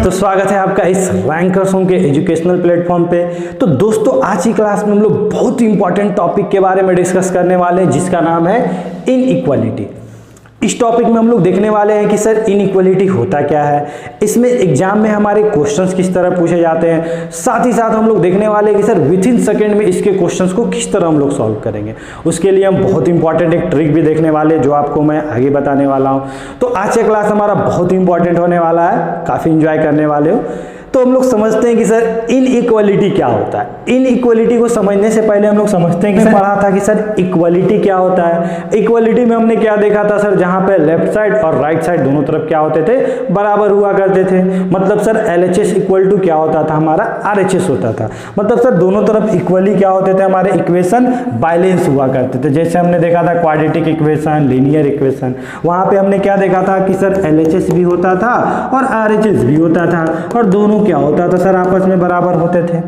तो स्वागत है आपका इस रैंकर्स होम के एजुकेशनल प्लेटफॉर्म पे। तो दोस्तों आज की क्लास में हम लोग बहुत ही इंपॉर्टेंट टॉपिक के बारे में डिस्कस करने वाले हैं जिसका नाम है इनइक्वालिटी। इस टॉपिक में हम लोग देखने वाले हैं कि सर इनइक्वालिटी होता क्या है, इसमें एग्जाम में हमारे क्वेश्चंस किस तरह पूछे जाते हैं, साथ ही साथ हम लोग देखने वाले हैं कि सर विथ इन सेकेंड में इसके क्वेश्चंस को किस तरह हम लोग सॉल्व करेंगे। उसके लिए हम बहुत इंपॉर्टेंट एक ट्रिक भी देखने वाले हैं जो आपको मैं आगे बताने वाला हूं। तो आज का क्लास हमारा बहुत इंपॉर्टेंट होने वाला है, काफी इंजॉय करने वाले हो। तो हम लोग समझते हैं कि सर इनइक्वालिटी क्या होता है। इनइक्वालिटी को समझने से पहले हम लोग समझते हैं कि पढ़ा था कि सर इक्वालिटी क्या होता है। इक्वालिटी में हमने क्या देखा था सर, जहां पे लेफ्ट साइड और राइट साइड दोनों तरफ क्या होते थे, बराबर हुआ करते थे। मतलब सर LHS इक्वल टू क्या होता था, हमारा RHS होता था। मतलब सर दोनों तरफ इक्वली क्या होते थे, हमारे इक्वेशन बैलेंस हुआ करते थे। जैसे हमने देखा था क्वाड्रेटिक इक्वेशन, लीनियर इक्वेशन, वहां पे हमने क्या देखा था कि सर LHS भी होता था और RHS भी होता था और दोनों क्या होता था सर, आपस में बराबर होते थे।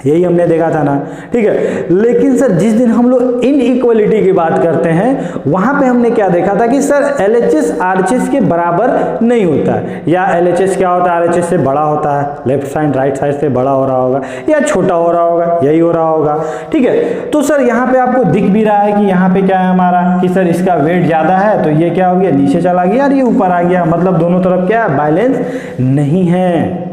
यही हमने देखा था ना, ठीक है। लेकिन सर जिस दिन हम लोग इनइक्वालिटी की बात करते हैं वहां पे हमने क्या देखा था कि सर LHS RHS के बराबर नहीं होता है, या LHS क्या होता है, RHS से बड़ा होता है, लेफ्ट साइड राइट साइड से बड़ा हो रहा होगा या छोटा हो रहा होगा, यही हो रहा होगा, ठीक है। तो सर यहाँ पे आपको दिख भी रहा है कि यहाँ पे क्या है हमारा कि सर इसका वेट ज्यादा है तो ये क्या हो गया, नीचे चला गया और ये ऊपर आ गया। मतलब दोनों तरफ क्या है, बैलेंस नहीं है।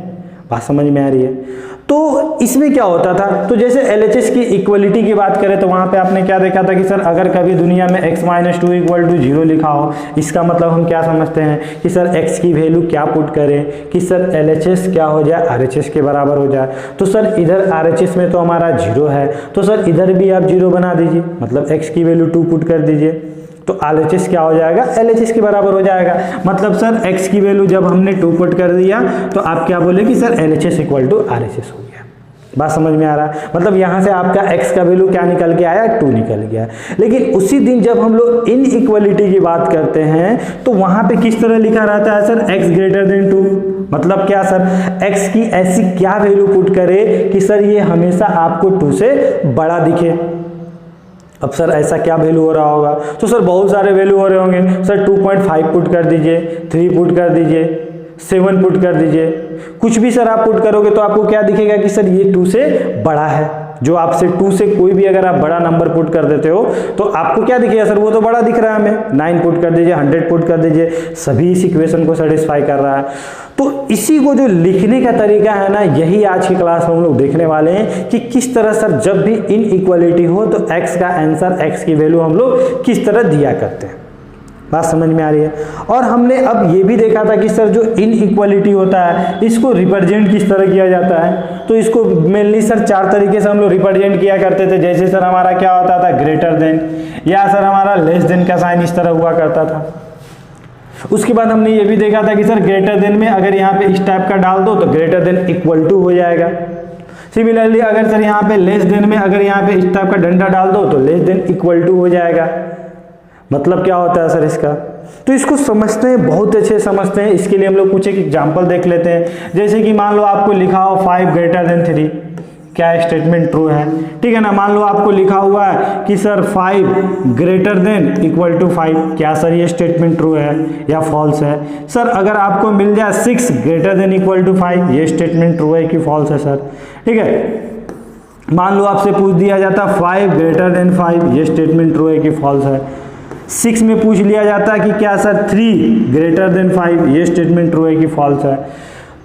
बात समझ में आ रही है। तो इसमें क्या होता था, तो जैसे LHS की इक्वलिटी की बात करें तो वहां पे आपने क्या देखा था कि सर अगर कभी दुनिया में x-2 = 0 लिखा हो, इसका मतलब हम क्या समझते हैं कि सर x की वैल्यू क्या पुट करें कि सर LHS क्या हो जाए, RHS के बराबर हो जाए। तो सर इधर RHS में तो हमारा 0 है, तो सर इधर भी आप 0 बना दीजिए, मतलब x की वैल्यू 2 पुट कर दीजिए, तो RHS क्या हो जाएगा, LHS के बराबर हो जाएगा। मतलब सर x की वैल्यू जब हमने 2 पुट कर दिया तो आप क्या बोले कि सर LHS = RHS हो गया। बात समझ में आ रहा है। मतलब यहां से आपका x का वैल्यू क्या निकल के आया, 2 निकल गया। लेकिन उसी दिन जब हम लोग इनइक्वालिटी की बात करते हैं तो वहां पे किस तरह लिखा रहता है सर, x > 2। मतलब क्या सर, x की ऐसी क्या वैल्यू पुट करे कि सर ये हमेशा आपको 2 से बड़ा दिखे। अब सर ऐसा क्या वैल्यू हो रहा होगा, तो सर बहुत सारे वैल्यू हो रहे होंगे। सर 2.5 पुट कर दीजिए, 3 पुट कर दीजिए, 7 पुट कर दीजिए, कुछ भी सर आप पुट करोगे तो आपको क्या दिखेगा कि सर ये 2 से बड़ा है। जो आपसे 2 से कोई भी अगर आप बड़ा नंबर पुट कर देते हो तो आपको क्या दिखेगा सर, वो तो बड़ा दिख रहा है हमें। 9 पुट कर दीजिए, 100 पुट कर दीजिए, सभी इस इक्वेशन को सेटिस्फाई कर रहा है। तो इसी को जो लिखने का तरीका है ना, यही आज की क्लास में हम लोग देखने वाले हैं कि किस तरह सर जब भी इनइक्वालिटी हो तो x का आंसर, x की वैल्यू हम लोग किस तरह दिया करते हैं। बात समझ में आ रही है। और हमने अब ये भी देखा था कि सर जो इनइक्वालिटी होता है इसको रिप्रेजेंट किस तरह किया जाता है। तो इसको मेनली सर 4 तरीके से हम लोग रिप्रेजेंट किया करते थे। जैसे सर हमारा क्या होता था, ग्रेटर देन, या सर हमारा लेस देन का साइन इस तरह हुआ करता था। उसके बाद हमने ये भी देखा था कि सर ग्रेटर देन में अगर यहाँ पे इस टाइप का डाल दो तो ग्रेटर देन इक्वल टू हो जाएगा। सिमिलरली अगर सर यहाँ पे लेस देन में अगर यहाँ पे इस टाइप का डंडा डाल दो तो लेस देन इक्वल टू हो जाएगा। मतलब क्या होता है सर इसका, तो इसको समझते हैं, बहुत अच्छे समझते हैं। इसके लिए हम लोग कुछ एक एग्जांपल देख लेते हैं। जैसे कि मान लो आपको लिखा हो 5 > 3, क्या स्टेटमेंट ट्रू है, ठीक है ना। मान लो आपको लिखा हुआ है कि सर 5 > 5, क्या सर ये स्टेटमेंट ट्रू है या फॉल्स है। सर अगर आपको मिल जाए 6 > 5, ये स्टेटमेंट ट्रू है कि फॉल्स है सर, ठीक है। मान लो आपसे पूछ दिया जाता 5 > 5, ये स्टेटमेंट ट्रू है कि फॉल्स है। 6 में पूछ लिया जाता है कि क्या सर 3 > 5, ये स्टेटमेंट ट्रू है कि फॉल्स है।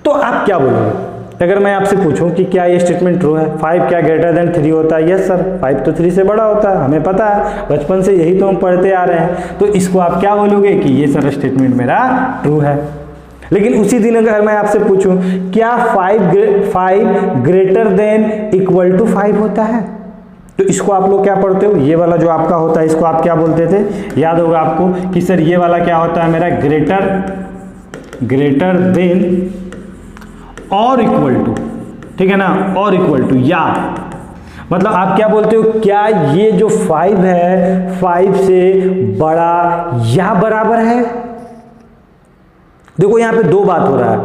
तो आप क्या बोलोगे अगर मैं आपसे पूछूं कि क्या ये स्टेटमेंट ट्रू है, 5 क्या > 3 होता है। यस सर, 5 तो 3 से बड़ा होता है, हमें पता है, बचपन से यही तो हम पढ़ते आ रहे हैं। तो इसको आप क्या बोलोगे कि ये सर स्टेटमेंट मेरा ट्रू है। लेकिन उसी दिन अगर मैं आपसे पूछूं क्या 5 > 5 होता है, तो इसको आप लोग क्या पढ़ते हो, ये वाला जो आपका होता है इसको आप क्या बोलते थे, याद होगा आपको कि सर ये वाला क्या होता है मेरा, ग्रेटर देन और इक्वल टू, ठीक है ना, और इक्वल टू, या मतलब आप क्या बोलते हो, क्या ये जो 5 है 5 से बड़ा या बराबर है। देखो यहां पे 2 बात हो रहा है।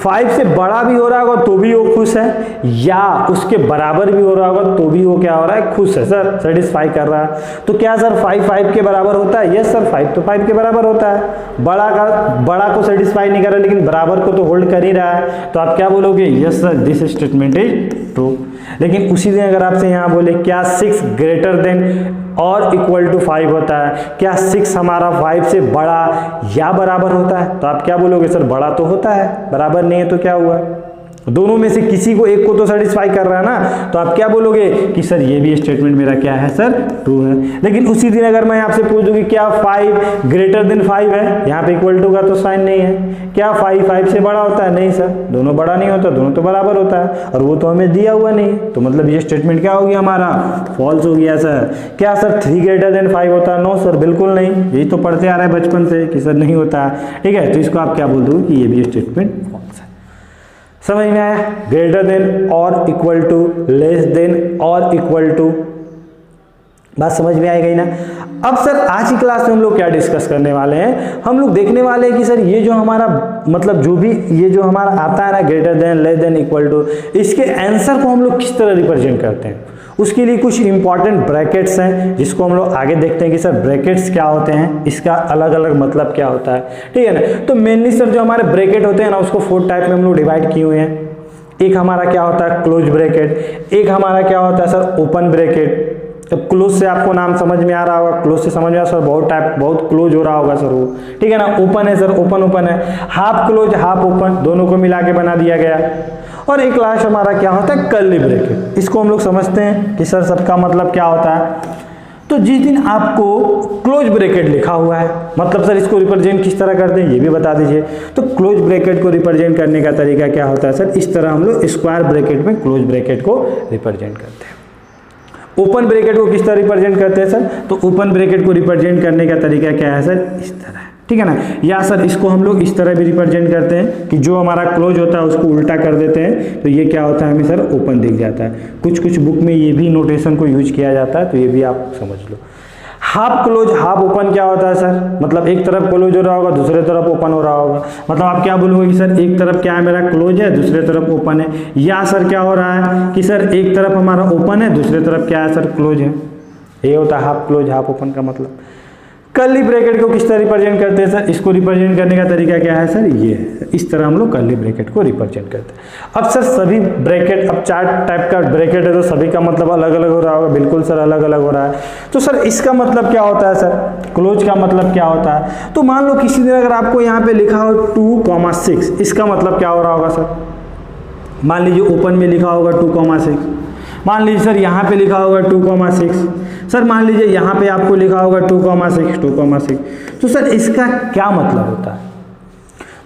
5 से बड़ा भी हो रहा होगा तो भी वो खुश है, या उसके बराबर भी हो रहा होगा तो भी वो क्या हो रहा है, खुश है सर, सेटिस्फाई कर रहा है। तो क्या सर 5 5 के बराबर होता है? यस सर, 5 तो 5 के बराबर होता है। बड़ा को सेटिस्फाई नहीं कर रहा लेकिन बराबर को तो होल्ड कर ही रहा है, तो आप क्या बोलोगे? Yes sir, this statement is true. लेकिन उसी दिन अगर आपसे यहाँ बोले क्या 6 ग्रेटर देन और इक्वल टू 5 होता है, क्या 6 हमारा 5 से बड़ा या बराबर होता है, तो आप क्या बोलोगे? सर बड़ा तो होता है, बराबर नहीं है तो क्या हुआ? दोनों में से किसी को एक को तो सेटिस्फाई कर रहा है ना, तो आप क्या बोलोगे कि सर ये भी स्टेटमेंट मेरा क्या है सर, ट्रू है। लेकिन उसी दिन अगर मैं आपसे पूछ दूं कि क्या 5 ग्रेटर देन 5 है, यहाँ पे इक्वल टू का तो साइन नहीं है, क्या 5 5 से बड़ा होता है? नहीं सर, दोनों बड़ा नहीं होता, दोनों तो बराबर होता है, और वो तो हमें दिया हुआ नहीं, तो मतलब ये स्टेटमेंट क्या हो गया हमारा? फॉल्स हो गया सर। क्या सर 3 ग्रेटर देन 5 होता है? नो सर, बिल्कुल नहीं, यही तो पढ़ते आ रहा है बचपन से कि सर नहीं होता है, ठीक है। तो इसको आप क्या बोल दो कि ये भी स्टेटमेंट फॉल्स है। समझ में आया? ग्रेटर देन और इक्वल टू, लेस देन और इक्वल टू, बात समझ में आई गई ना? अब सर आज की क्लास में हम लोग क्या डिस्कस करने वाले हैं? हम लोग देखने वाले हैं कि सर ये जो हमारा मतलब जो भी ये जो हमारा आता है ना, greater than, less than, equal to, इसके आंसर को हम लोग किस तरह रिप्रेजेंट करते हैं। उसके लिए कुछ इंपॉर्टेंट ब्रैकेट्स हैं जिसको हम लोग आगे देखते हैं कि सर ब्रैकेट्स क्या होते हैं, इसका अलग अलग मतलब क्या होता है, ठीक है ना। तो मेनली सर जो हमारे ब्रैकेट होते हैं ना, उसको 4 टाइप में हम लोग डिवाइड किए हुए हैं। एक हमारा क्या होता है? Close bracket. एक हमारा क्या होता है सर? Open bracket. तो क्लोज से आपको नाम समझ में आ रहा होगा, क्लोज से समझ में आ सर बहुत क्लोज हो रहा होगा सर वो, ठीक है ना। ओपन है सर, ओपन है। हाफ क्लोज हाफ ओपन, दोनों को मिला के बना दिया गया। और एक लास्ट हमारा क्या होता है? Curly bracket. इसको हम लोग समझते हैं कि सर सबका मतलब क्या होता है। तो जिस दिन आपको क्लोज ब्रैकेट लिखा हुआ है, मतलब सर इसको रिप्रेजेंट किस तरह करते हैं ये भी बता दीजिए। तो क्लोज ब्रैकेट को रिप्रेजेंट करने का तरीका क्या होता है सर? इस तरह हम लोग स्क्वायर ब्रैकेट में क्लोज ब्रैकेट को रिप्रेजेंट करते हैं। ओपन ब्रैकेट को किस तरह रिप्रेजेंट करते हैं सर? तो ओपन ब्रैकेट को रिप्रेजेंट करने का तरीका क्या है सर? इस तरह, ठीक है ना। या सर इसको हम लोग इस तरह भी रिप्रेजेंट करते हैं कि जो हमारा क्लोज होता है उसको उल्टा कर देते हैं, तो ये क्या होता है हमें सर? ओपन दिख जाता है। कुछ बुक में ये भी नोटेशन को यूज किया जाता है, तो ये भी आप समझ लो। हाफ क्लोज हाफ ओपन क्या होता है सर? मतलब एक तरफ क्लोज हो रहा होगा, दूसरे तरफ ओपन हो रहा होगा। मतलब आप क्या बोलोगे कि सर एक तरफ क्या है मेरा क्लोज है, दूसरे तरफ ओपन है। या सर क्या हो रहा है कि सर एक तरफ हमारा ओपन है, दूसरे तरफ क्या है सर? क्लोज है। ये होता है हाफ क्लोज हाफ ओपन का मतलब। कर्ली ब्रैकेट को किस तरह रिप्रेजेंट करते हैं सर? इसको रिप्रेजेंट करने का तरीका क्या है सर? ये है, इस तरह हम लोग कर्ली ब्रैकेट को रिप्रेजेंट करते हैं। अब सर सभी ब्रैकेट, अब 4 टाइप का ब्रैकेट है तो सभी का मतलब अलग अलग हो रहा होगा। बिल्कुल सर अलग अलग हो रहा है। तो सर इसका मतलब क्या होता है सर? क्लोज का मतलब क्या होता है? तो मान लो किसी दिन अगर आपको यहाँ पे लिखा हो 2,6, इसका मतलब क्या हो रहा होगा सर? मान लीजिए ओपन में लिखा होगा 2,6, मान लीजिए सर यहाँ पे लिखा होगा 2,6, सर मान लीजिए यहाँ पे आपको लिखा होगा 2,6। तो सर इसका क्या मतलब होता है?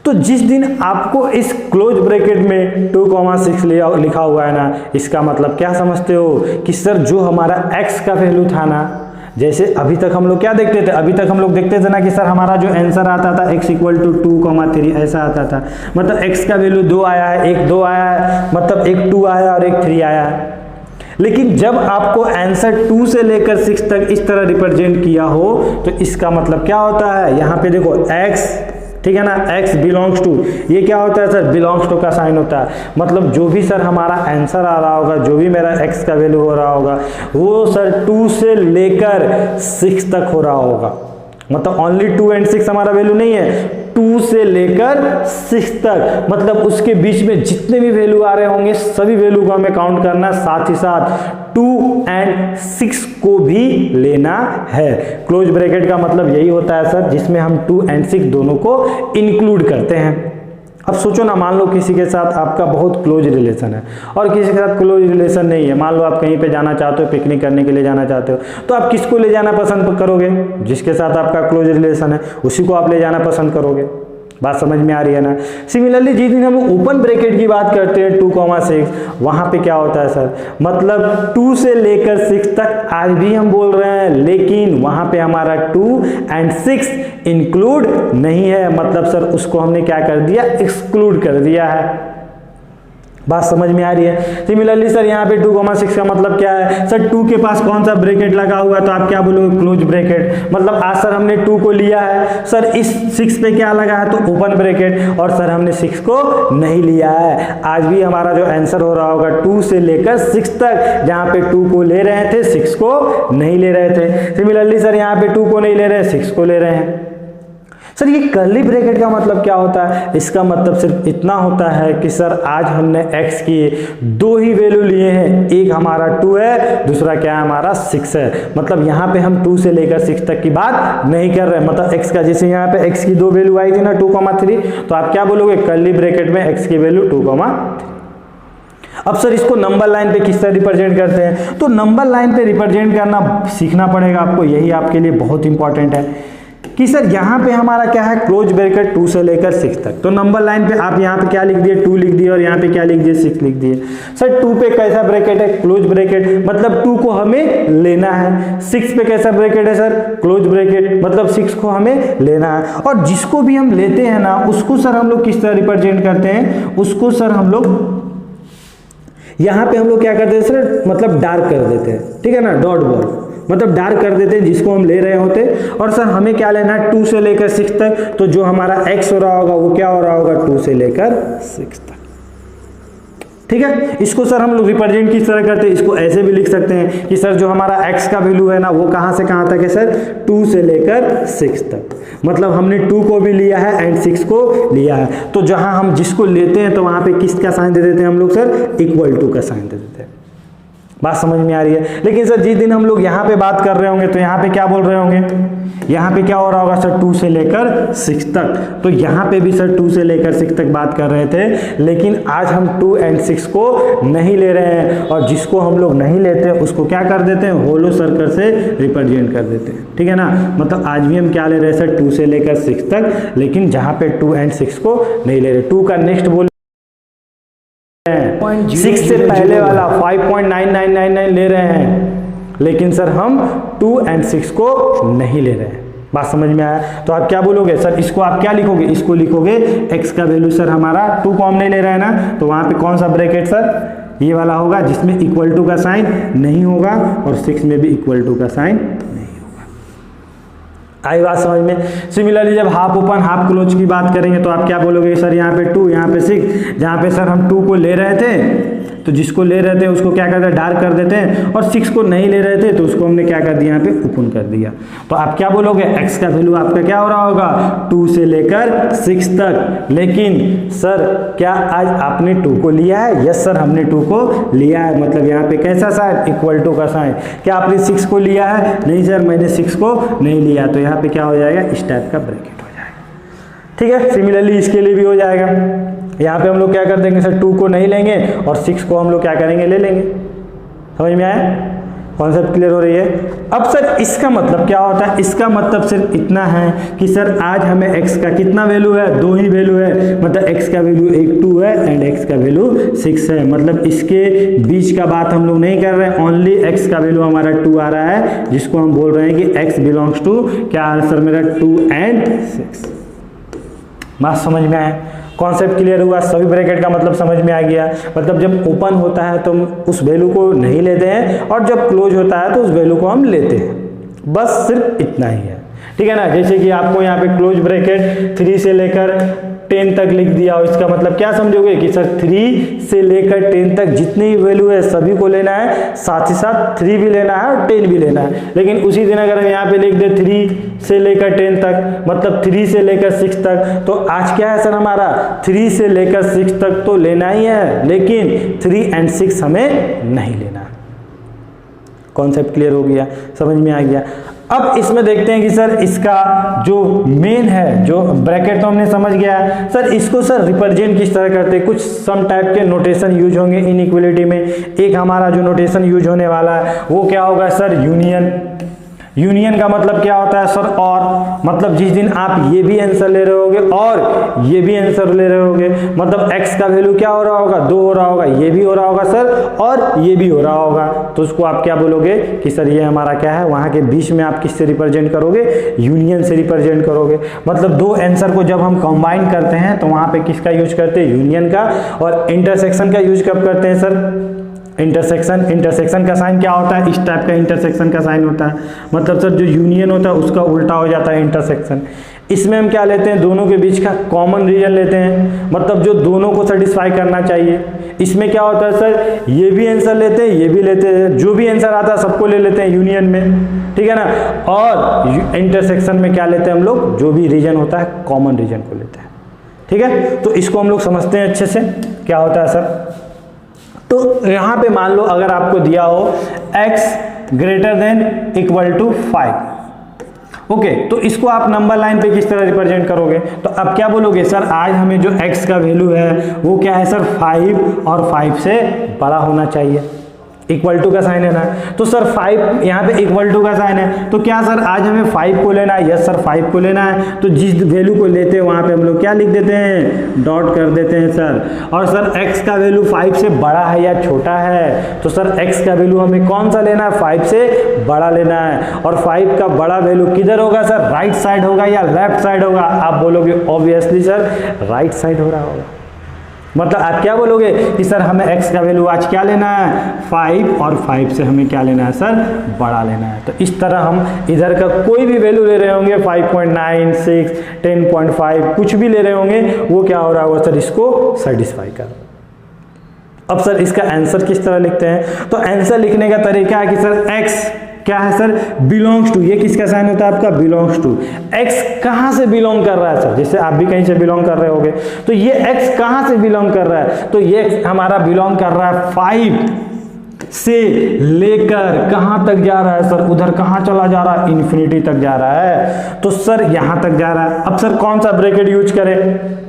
तो जिस दिन आपको इस क्लोज ब्रैकेट में 2,6 लिखा हुआ है ना, इसका मतलब क्या समझते हो कि सर जो हमारा x का वैल्यू था ना, जैसे अभी तक हम लोग क्या देखते थे? अभी तक हम लोग देखते थे ना कि सर हमारा जो आंसर आता था x = 2,3 ऐसा आता था। मतलब x का वैल्यू 2 आया है, एक 2 आया है, मतलब एक 2 आया और एक 3 आया है। लेकिन जब आपको आंसर 2 से लेकर 6 तक इस तरह रिप्रेजेंट किया हो तो इसका मतलब क्या होता है? यहाँ पे देखो x, ठीक है ना, x बिलोंग्स टू, ये क्या होता है सर? बिलोंग्स टू का साइन होता है। मतलब जो भी सर हमारा आंसर आ रहा होगा, जो भी मेरा x का वैल्यू हो रहा होगा, वो सर 2 से लेकर 6 तक हो रहा होगा। मतलब ओनली 2 और 6 हमारा वैल्यू नहीं है, 2 से लेकर 6 तक, मतलब उसके बीच में जितने भी वैल्यू आ रहे होंगे सभी वैल्यू को हमें काउंट करना, साथ ही साथ 2 और 6 को भी लेना है। क्लोज ब्रैकेट का मतलब यही होता है सर, जिसमें हम 2 और 6 दोनों को इंक्लूड करते हैं। अब सोचो ना, मान लो किसी के साथ आपका बहुत क्लोज रिलेशन है और किसी के साथ क्लोज रिलेशन नहीं है। मान लो आप कहीं पे जाना चाहते हो, पिकनिक करने के लिए जाना चाहते हो, तो आप किसको ले जाना पसंद करोगे? जिसके साथ आपका क्लोज रिलेशन है उसी को आप ले जाना पसंद करोगे। बात समझ में आ रही है ना? सिमिलरली जिस दिन हम ओपन ब्रैकेट की बात करते हैं 2,6, वहां पे क्या होता है सर? मतलब 2 से लेकर 6 तक आज भी हम बोल रहे हैं, लेकिन वहां पे हमारा 2 और 6 इंक्लूड नहीं है। मतलब सर उसको हमने क्या कर दिया? एक्सक्लूड कर दिया है। बात समझ में आ रही है। सिमिलरली सर यहाँ पे 2,6 का मतलब क्या है सर, 2 के पास कौन सा ब्रैकेट लगा हुआ है, तो आप क्या बोलोगे, क्लोज ब्रैकेट। मतलब आज सर हमने 2 को लिया है, सर इस 6 पे क्या लगा है, तो ओपन ब्रैकेट, और सर हमने 6 को नहीं लिया है। आज भी हमारा जो आंसर हो रहा होगा 2 से लेकर 6 तक, जहाँ पे 2 को ले रहे थे 6 को नहीं ले रहे थे। सिमिलरली सर यहाँ पे 2 को नहीं ले रहे, 6 को ले रहे हैं। सर ये कर्ली ब्रैकेट का मतलब क्या होता है, इसका मतलब सिर्फ इतना होता है कि सर आज हमने x की 2 ही वैल्यू लिए हैं, एक हमारा 2 है, दूसरा क्या है हमारा 6 है। मतलब यहाँ पे हम 2 से लेकर 6 तक की बात नहीं कर रहे, मतलब x का, जैसे यहाँ पे x की 2 वैल्यू आई थी ना 2,3, तो आप क्या बोलोगे, कर्ली ब्रैकेट में x की वैल्यू 2,3। अब सर इसको नंबर लाइन पे किस तरह रिप्रेजेंट करते हैं, तो नंबर लाइन पे रिप्रेजेंट करना सीखना पड़ेगा आपको, यही आपके लिए बहुत इंपॉर्टेंट है कि सर यहाँ पे हमारा क्या है, क्लोज ब्रैकेट 2 से लेकर 6 तक। तो नंबर लाइन पे आप यहाँ पे क्या लिख दिए, 2 लिख दिए, और यहाँ पे क्या लिख दिए, 6 लिख दिए। सर 2 पे कैसा ब्रैकेट है, क्लोज ब्रैकेट, मतलब 2 को हमें लेना है। 6 पे कैसा ब्रैकेट है सर, क्लोज ब्रैकेट, मतलब 6 को हमें लेना है। और जिसको भी हम लेते हैं ना, उसको सर हम लोग किस तरह रिप्रेजेंट करते हैं, उसको सर हम लोग यहाँ पे हम लोग क्या करते हैं सर, मतलब डार्क कर देते हैं, ठीक है ना, डॉट बॉल, मतलब डार्क कर देते हैं जिसको हम ले रहे होते। और सर हमें क्या लेना है, 2 से लेकर 6 तक, तो जो हमारा x हो रहा होगा वो क्या हो रहा होगा, 2 से लेकर 6 तक, ठीक है। इसको सर हम लोग रिप्रेजेंट किस तरह करते हैं, इसको ऐसे भी लिख सकते हैं कि सर जो हमारा x का वैल्यू है ना, वो कहां से कहां तक है सर, 2 से लेकर 6 तक। मतलब हमने 2 को भी लिया है एंड 6 को लिया है, तो जहां हम जिसको लेते हैं तो वहां पे किसका साइन दे देते हैं हम लोग सर, इक्वल टू का साइन दे देते हैं। बात समझ में आ रही है। लेकिन सर जिस दिन हम लोग यहाँ पे बात कर रहे होंगे तो यहाँ पे क्या बोल रहे होंगे, यहाँ पे क्या हो रहा होगा सर, 2 से लेकर 6 तक। तो यहाँ पे भी सर 2 से लेकर 6 तक बात कर रहे थे, लेकिन आज हम 2 एंड 6 को नहीं ले रहे हैं, और जिसको हम लोग नहीं लेते उसको क्या कर देते हैं, होलो सर्कल से रिप्रेजेंट कर देते हैं, ठीक है ना। मतलब आज भी हम क्या ले रहे हैं सर, 2 से लेकर 6 तक, लेकिन जहाँ पे 2 एंड 6 को नहीं ले रहे। 2 का नेक्स्ट बोल 6 से पहले वाला 5.9999 ले रहे हैं, लेकिन सर हम 2 एंड 6 को नहीं ले रहे हैं। बात समझ में आया। तो आप क्या बोलोगे सर, इसको आप क्या लिखोगे, इसको लिखोगे x का वैल्यू सर हमारा 2 को हम नहीं ले रहे हैं ना, तो वहां पे कौन सा ब्रैकेट सर, ये वाला होगा जिसमें इक्वल टू का साइन नहीं होगा, और 6 में भी इक्वल टू का साइन नहीं होगा। आई बात समझ में। सिमिलरली जब हाफ ओपन हाफ क्लोज की बात करेंगे तो आप क्या बोलोगे सर, यहाँ पे 2 यहाँ पे 6, जहाँ पे सर हम 2 को ले रहे थे तो जिसको ले रहे थे उसको क्या करते हैं, डार्क कर देते हैं, और 6 को नहीं ले रहे थे तो उसको हमने क्या कर दिया, यहाँ पे ओपन कर दिया। तो आप क्या बोलोगे, x का वैल्यू आपका क्या हो रहा होगा, 2 से लेकर 6 तक। लेकिन सर क्या आज आपने 2 को लिया है, यस सर हमने 2 को लिया है, मतलब यहाँ पे कैसा साइन, इक्वल टू का साइन। क्या आपने 6 को लिया है, नहीं सर मैंने 6 को नहीं लिया, तो यहाँ पे क्या हो जाएगा, इस टाइप का ब्रैकेट हो जाएगा, ठीक है। सिमिलरली इसके लिए भी हो जाएगा। यहाँ पे हम लोग क्या कर देंगे सर, 2 को नहीं लेंगे और 6 को हम लोग क्या करेंगे, ले लेंगे। समझ में आया, कॉन्सेप्ट क्लियर हो रही है। अब सर इसका मतलब क्या होता है, इसका मतलब सिर्फ इतना है कि सर आज हमें x का कितना वैल्यू है, 2 ही वैल्यू है, मतलब x का वैल्यू एक 2 है एंड x का वैल्यू 6 है। मतलब इसके बीच का बात हम लोग नहीं कर रहे हैं, ओनली x का वैल्यू हमारा 2 आ रहा है, जिसको हम बोल रहे हैं कि x बिलोंग्स टू क्या आ रहा है सर मेरा, 2 एंड 6। बात समझ में आया, कॉन्सेप्ट क्लियर हुआ, सभी ब्रैकेट का मतलब समझ में आ गया। मतलब जब ओपन होता है तो हम उस वैल्यू को नहीं लेते हैं, और जब क्लोज होता है तो उस वैल्यू को हम लेते हैं, बस सिर्फ इतना ही है, ठीक है ना। जैसे कि आपको यहाँ पे क्लोज ब्रैकेट 3 से लेकर 10 तक लिख दिया, और इसका मतलब क्या समझोगे कि सर 3 से लेकर 10 तक जितनी वैल्यू है सभी को लेना है, साथ ही साथ 3 भी लेना है और 10 भी लेना है। लेकिन उसी दिन अगर हम यहाँ पे लिख दे 3 से लेकर 10 तक, मतलब 3 से लेकर 6 तक, तो आज क्या है सर हमारा, 3 से लेकर 6 तक तो लेना ही है, लेकिन 3 एंड 6 हमें नहीं लेना। कॉन्सेप्ट क्लियर हो गया, समझ में आ गया। अब इसमें देखते हैं कि सर इसका जो मेन है, जो ब्रैकेट तो हमने समझ गया है, सर इसको सर रिप्रेजेंट किस तरह करते हैं, कुछ सम टाइप के नोटेशन यूज होंगे इनइक्वालिटी में। एक हमारा जो नोटेशन यूज होने वाला है वो क्या होगा सर, यूनियन। यूनियन का मतलब क्या होता है सर, और मतलब जिस दिन आप ये भी आंसर ले रहे होगे और ये भी आंसर ले रहे होगे, मतलब x का वैल्यू क्या हो रहा होगा, 2 हो रहा होगा, ये भी हो रहा होगा सर और ये भी हो रहा होगा, तो उसको आप क्या बोलोगे कि सर ये हमारा क्या है, वहां के बीच में आप किससे रिप्रेजेंट करोगे, यूनियन से रिप्रेजेंट करोगे। मतलब दो आंसर को जब हम कंबाइन करते हैं तो वहां पे किसका यूज करते हैं, यूनियन का, और इंटरसेक्शन का यूज कब करते हैं सर, इंटरसेक्शन का साइन क्या होता है, इस टाइप का इंटरसेक्शन का साइन होता है, मतलब सर जो यूनियन होता है उसका उल्टा हो जाता है इंटरसेक्शन। इसमें हम क्या लेते हैं, दोनों के बीच का कॉमन रीजन लेते हैं, मतलब जो दोनों को सेटिस्फाई करना चाहिए। इसमें क्या होता है सर, ये भी आंसर लेते हैं, ये भी लेते हैं, जो भी आंसर आता है सबको ले लेते हैं यूनियन में, ठीक है ना। और इंटरसेक्शन में क्या लेते हैं हम लोग, जो भी रीजन होता है कॉमन रीजन को लेते हैं, ठीक है। तो इसको हम लोग समझते हैं अच्छे से क्या होता है सर। तो यहां पे मान लो अगर आपको दिया हो x greater than equal to 5, okay, तो इसको आप नंबर लाइन पे किस तरह रिप्रेजेंट करोगे, तो अब क्या बोलोगे सर, आज हमें जो x का वैल्यू है वो क्या है सर, 5 और 5 से बड़ा होना चाहिए, इक्वल टू का साइन है ना, तो सर 5 यहाँ पे इक्वल टू का साइन है, तो क्या सर आज हमें 5 को लेना है, यस सर 5 को लेना है, तो जिस वैल्यू को लेते हैं वहाँ पे हम लोग क्या लिख देते हैं, डॉट कर देते हैं सर। और सर x का वैल्यू 5 से बड़ा है या छोटा है, तो सर x का वैल्यू हमें कौन सा लेना है, 5 से बड़ा लेना है, और 5 का बड़ा वैल्यू किधर होगा सर, राइट साइड होगा या लेफ्ट साइड होगा, आप बोलोगे ऑब्वियसली सर राइट साइड हो रहा होगा। मतलब आप क्या बोलोगे कि सर हमें x का वैल्यू आज क्या लेना है, 5, और 5 से हमें क्या लेना है सर, बड़ा लेना है। तो इस तरह हम इधर का कोई भी वैल्यू ले रहे होंगे, 5.9, 6, 10.5 कुछ भी ले रहे होंगे, वो क्या हो रहा होगा सर, इसको सेटिस्फाई कर। अब सर इसका आंसर किस तरह लिखते हैं, तो आंसर लिखने का तरीका है कि सर x क्या है सर, बिलोंग्स टू, ये किसका साइन होता है आपका, बिलोंग्स टू। x कहां से बिलोंग कर रहा है सर, जैसे आप भी कहीं से बिलोंग कर रहे होगे, तो ये x कहां से बिलोंग कर रहा है, तो ये हमारा बिलोंग कर रहा है 5 से लेकर कहां तक जा रहा है सर, उधर कहां चला जा रहा है, इन्फिनिटी तक जा रहा है, तो सर यहां तक जा रहा है। अब सर कौन सा ब्रैकेट यूज करें,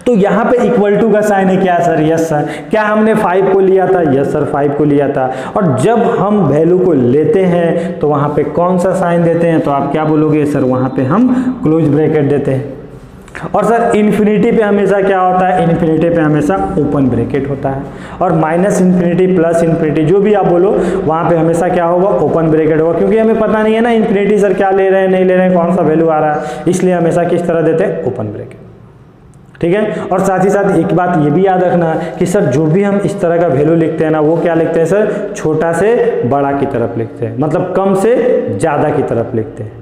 तो यहां पे इक्वल टू का साइन है क्या सर, यस सर। क्या हमने 5 को लिया था, यस सर 5 को लिया था, और जब हम वैल्यू को लेते हैं तो वहां पे कौन सा साइन देते हैं, तो आप क्या बोलोगे सर, वहां पे हम क्लोज ब्रैकेट देते हैं। और सर इन्फिनिटी पे हमेशा क्या होता है, इन्फिनिटी पे हमेशा ओपन ब्रैकेट होता है, और माइनस इन्फिनिटी प्लस इन्फिनिटी जो भी आप बोलो वहां पे हमेशा क्या होगा, ओपन ब्रैकेट होगा, क्योंकि हमें पता नहीं है ना इन्फिनिटी सर क्या ले रहे हैं नहीं ले रहे हैं, कौन सा वैल्यू आ रहा है, इसलिए हमेशा किस तरह देते हैं, ओपन ब्रैकेट, ठीक है। और साथ ही साथ एक बात ये भी याद रखना कि सर जो भी हम इस तरह का वैल्यू लिखते हैं ना, वो क्या लिखते हैं सर, छोटा से बड़ा की तरफ लिखते हैं, मतलब कम से ज्यादा की तरफ लिखते हैं।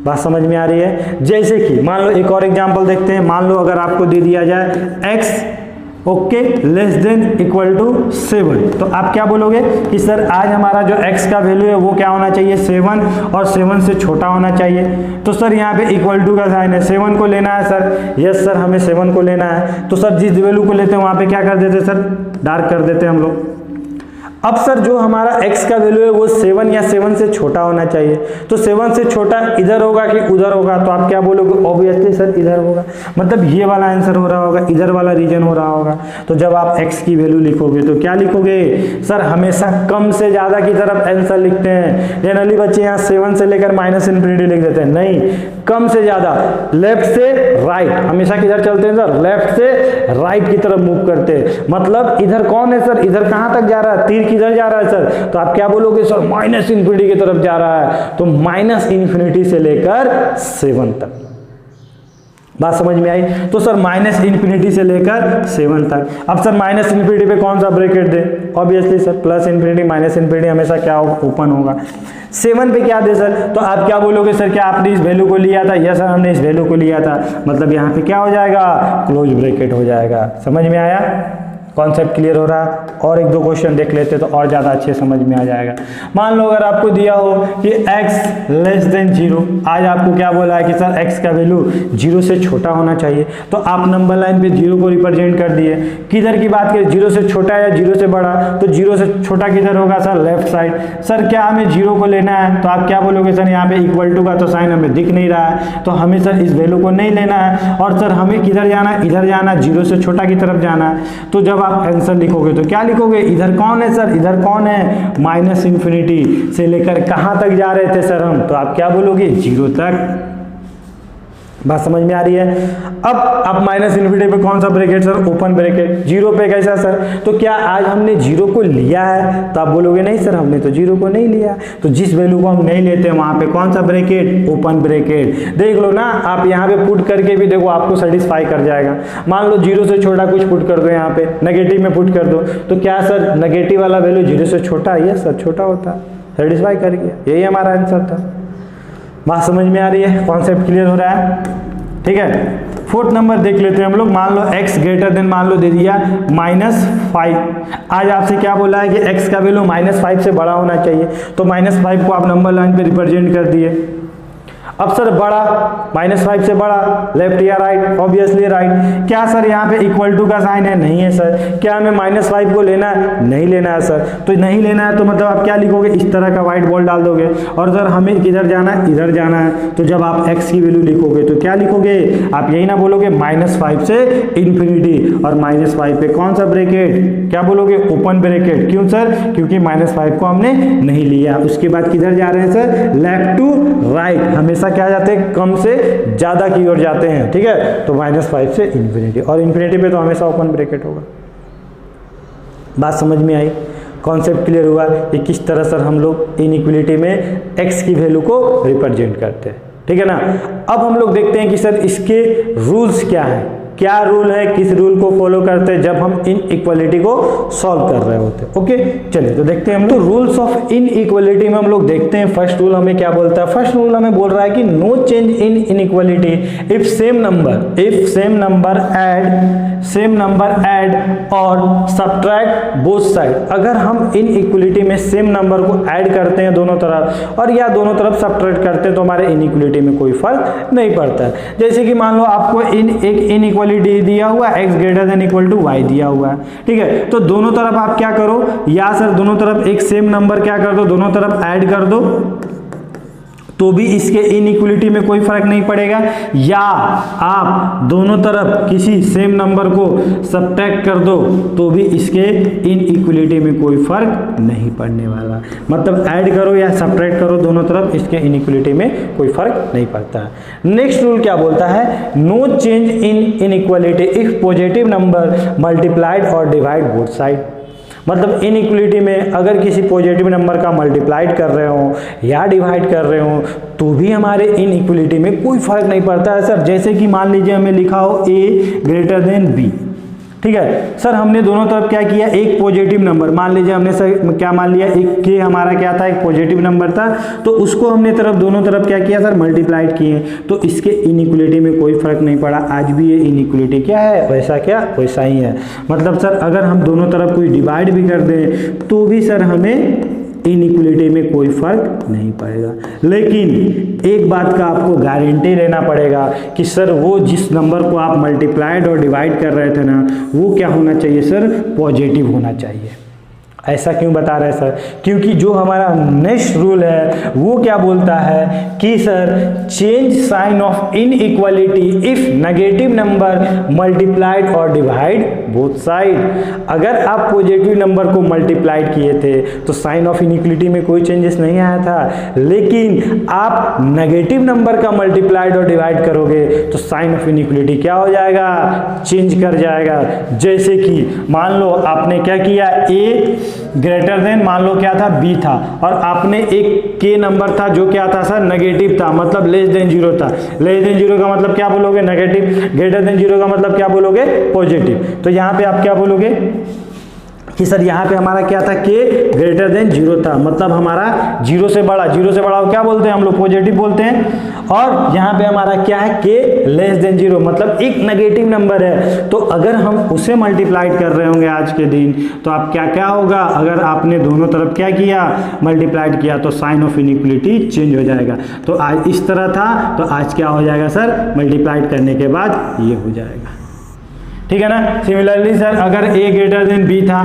बात समझ में आ रही है। जैसे कि मान लो एक और एग्जांपल देखते हैं, मान लो अगर आपको दे दिया जाए x okay less than equal to 7, तो आप क्या बोलोगे कि सर आज हमारा जो x का वैल्यू है वो क्या होना चाहिए, 7, और 7 से छोटा होना चाहिए। तो सर यहाँ पे इक्वल टू का साइन है, 7 को लेना है सर, यस सर हमें 7 को लेना है। तो सर जिस वैल्यू को लेते हैं वहाँ पे क्या कर देते सर, डार्क कर देते हम लोग। अब सर जो हमारा x का वैल्यू है वो 7 या 7 से छोटा होना चाहिए, तो 7 से छोटा इधर होगा कि उधर होगा, तो आप क्या बोलोगे, ऑब्वियसली सर इधर होगा, मतलब ये वाला आंसर हो रहा होगा, इधर वाला रीजन हो रहा होगा। तो जब आप x की वैल्यू लिखोगे तो क्या लिखोगे सर, हमेशा कम से ज्यादा की तरफ आंसर लिखते हैं। जनरली बच्चे यहाँ 7 से लेकर माइनस इन्फिनिटी लिख देते हैं, नहीं, कम से ज्यादा, लेफ्ट से राइट, हमेशा किधर चलते हैं सर, लेफ्ट से राइट की तरफ मूव करते हैं। मतलब इधर कौन है सर, इधर कहां तक जा रहा है, तीर किधर जा रहा है सर, तो आप क्या बोलोगे सर, माइनस इन्फिनिटी की तरफ जा रहा है, तो माइनस इन्फिनिटी से लेकर 7 तक। बात समझ में आई। तो सर माइनस इन्फिनिटी से लेकर 7 तक। अब सर माइनस इन्फिनिटी पे कौन सा ब्रैकेट दे, obviously sir plus infinity, minus infinity हमेशा क्या होगा, ओपन होगा। 7 पे क्या दे सर, तो आप क्या बोलोगे सर, क्या आपने इस वैल्यू को लिया था, यस सर हमने इस वैल्यू को लिया था, मतलब यहाँ पे क्या हो जाएगा, क्लोज ब्रैकेट हो जाएगा। समझ में आया, कॉन्सेप्ट क्लियर हो रहा है। और एक दो क्वेश्चन देख लेते तो और ज़्यादा अच्छे समझ में आ जाएगा। मान लो अगर आपको दिया हो कि x लेस देन 0, आज आपको क्या बोला है कि सर x का वैल्यू 0 से छोटा होना चाहिए, तो आप नंबर लाइन पे 0 को रिप्रेजेंट कर दिए। किधर की बात करें, 0 से छोटा या 0 से बड़ा, तो 0 से छोटा किधर होगा सर, लेफ्ट साइड। सर क्या हमें 0 को लेना है, तो आप क्या बोलोगे सर, यहाँ पे इक्वल टू का तो साइन हमें दिख नहीं रहा है, तो हमें सर इस वैल्यू को नहीं लेना है, और सर हमें किधर जाना है, इधर जाना, 0 से छोटा की तरफ जाना है। तो जब आप आंसर लिखोगे तो क्या लिखोगे, इधर कौन है सर, इधर कौन है, माइनस इन्फिनिटी से लेकर कहाँ तक जा रहे थे सर हम, तो आप क्या बोलोगे, 0 तक। बात समझ में आ रही है। अब आप माइनस इन्फिनिटी पे कौन सा ब्रैकेट सर, ओपन ब्रैकेट, 0 पे कैसा सर, तो क्या आज हमने 0 को लिया है, तो आप बोलोगे नहीं सर हमने तो 0 को नहीं लिया। तो जिस वैल्यू को हम नहीं लेते वहां पे कौन सा ब्रैकेट, ओपन ब्रैकेट। देख लो ना, आप यहाँ पे पुट करके भी देखो आपको सेटिस्फाई कर जाएगा। मान लो 0 से छोटा कुछ पुट कर दो, यहाँ पे नेगेटिव में पुट कर दो, तो क्या सर नेगेटिव वाला वैल्यू 0 से छोटा है, सर छोटा होता है, सेटिस्फाई कर गया, यही हमारा आंसर था। बात समझ में आ रही है, कॉन्सेप्ट क्लियर हो रहा है, ठीक है। 4th नंबर देख लेते हैं हम लोग। मान लो x ग्रेटर देन मान लो दे दिया -5। आज आपसे क्या बोला है कि x का वैल्यू -5 से बड़ा होना चाहिए, तो -5 को आप नंबर लाइन पे रिप्रेजेंट कर दिए। अब सर बड़ा, -5 से बड़ा, लेफ्ट या राइट, ऑब्वियसली राइट। क्या सर यहाँ पे इक्वल टू का साइन है, नहीं है सर। क्या हमें -5 को लेना है, नहीं लेना है सर। तो नहीं लेना है तो मतलब आप क्या लिखोगे, इस तरह का व्हाइट बॉल डाल दोगे। और सर हमें किधर जाना है, इधर जाना है, तो जब आप x की वैल्यू लिखोगे तो क्या लिखोगे, आप यही ना बोलोगे -5 से इन्फिनिटी, और -5 पे कौन सा ब्रैकेट, क्या बोलोगे, ओपन ब्रैकेट। क्यों सर, क्योंकि -5 को हमने नहीं लिया। उसके बाद किधर जा रहे हैं सर, लेफ्ट टू राइट, हमेशा क्या जाते हैं, कम से ज्यादा की ओर जाते हैं, ठीक है। तो -5 से इन्फिनिटी, और इन्फिनिटी पे तो हमेशा ओपन ब्रैकेट होगा। बात समझ में आई, कॉन्सेप्ट क्लियर हुआ कि किस तरह सर हम लोग इनइक्वलिटी में x की वैल्यू को रिप्रेजेंट करते हैं, ठीक है ना। अब हम लोग देखते हैं कि सर इसके रूल्स क्या है, क्या रूल है, किस रूल को फॉलो करते हैं जब हम इनइक्वालिटी को सॉल्व कर रहे होते हैं। ओके, चलिए तो देखते हैं हम लोग रूल्स ऑफ इनइक्वालिटी में हम लोग देखते हैं। फर्स्ट रूल हमें क्या बोलता है, फर्स्ट रूल हमें बोल रहा है कि no change in inequality if same number add और सब्ट्रैक्ट बोथ साइड। अगर हम इनइक्वालिटी में सेम नंबर को ऐड करते हैं दोनों तरफ, और या दोनों तरफ सब्ट्रैक्ट करते हैं, तो हमारे इनइक्वालिटी में कोई फर्क नहीं पड़ता है। जैसे कि मान लो आपको एक इनइक्वालिटी दिया हुआ x greater than equal to y दिया हुआ है, ठीक है। तो दोनों तरफ आप क्या करो, या सर दोनों तरफ एक सेम नंबर क्या कर दो, दोनों तरफ ऐड कर दो, तो भी इसके इनइक्वालिटी में कोई फर्क नहीं पड़ेगा। या आप दोनों तरफ किसी सेम नंबर को सब्ट्रैक्ट कर दो, तो भी इसके इनइक्वालिटी में कोई फर्क नहीं पड़ने वाला। मतलब ऐड करो या सब्ट्रैक्ट करो दोनों तरफ, इसके इनइक्वालिटी में कोई फर्क नहीं पड़ता है। नेक्स्ट रूल क्या बोलता है, no change in inequality if positive number multiplied और डिवाइड बोथ साइड। मतलब इनइक्वालिटी में अगर किसी पॉजिटिव नंबर का मल्टीप्लाइड कर रहे हो या डिवाइड कर रहे हो, तो भी हमारे इनइक्वालिटी में कोई फर्क नहीं पड़ता है सर। जैसे कि मान लीजिए हमें लिखा हो a ग्रेटर देन b, ठीक है सर। हमने दोनों तरफ क्या किया, एक पॉजिटिव नंबर मान लीजिए, हमने सर क्या मान लिया, एक के हमारा क्या था, एक पॉजिटिव नंबर था, तो उसको हमने दोनों तरफ क्या किया सर, मल्टीप्लाइड किए। तो इसके इनइक्वालिटी में कोई फर्क नहीं पड़ा। आज भी ये इनइक्वालिटी क्या है, वैसा क्या वैसा ही है। मतलब सर अगर हम दोनों तरफ कोई डिवाइड भी कर दें, तो भी सर हमें इनइक्वालिटी में कोई फर्क नहीं पड़ेगा। लेकिन एक बात का आपको गारंटी लेना पड़ेगा कि सर वो जिस नंबर को आप मल्टीप्लाइड और डिवाइड कर रहे थे ना, वो क्या होना चाहिए सर, पॉजिटिव होना चाहिए। ऐसा क्यों बता रहे हैं सर, क्योंकि जो हमारा नेक्स्ट रूल है वो क्या बोलता है कि sir change sign of inequality if negative number multiplied और डिवाइड बोथ साइड। अगर आप पॉजिटिव नंबर को मल्टीप्लाइड किए थे तो साइन ऑफ इनइक्वालिटी में कोई चेंजेस नहीं आया था, लेकिन आप नेगेटिव नंबर का मल्टीप्लाइड और डिवाइड करोगे तो साइन ऑफ इनइक्वालिटी क्या हो जाएगा, चेंज कर जाएगा। जैसे कि मान लो आपने क्या किया, a ग्रेटर देन मान लो क्या था, b था, और आपने एक k नंबर था जो क्या था सर, नेगेटिव था, मतलब लेस देन 0 था। लेस देन 0 का मतलब क्या बोलोगे, नेगेटिव। ग्रेटर देन 0 का मतलब क्या बोलोगे, पॉजिटिव। तो यहाँ पे आप क्या बोलोगे कि सर यहाँ पे हमारा क्या था, k ग्रेटर देन 0 था, मतलब हमारा 0 से बड़ा क्या बोलते हैं हम लोग, पॉजिटिव बोलते हैं। और यहाँ पे हमारा क्या है, k लेस देन 0, मतलब एक नेगेटिव नंबर है। तो अगर हम उसे मल्टीप्लाइड कर रहे होंगे आज के दिन, तो आप क्या होगा, अगर आपने दोनों तरफ क्या किया, मल्टीप्लाइड किया, तो साइन ऑफ इनइक्वालिटी चेंज हो जाएगा। तो आज इस तरह था, तो आज क्या हो जाएगा सर, मल्टीप्लाइड करने के बाद ये हो जाएगा, ठीक है ना। सिमिलरली सर अगर a ग्रेटर देन b था,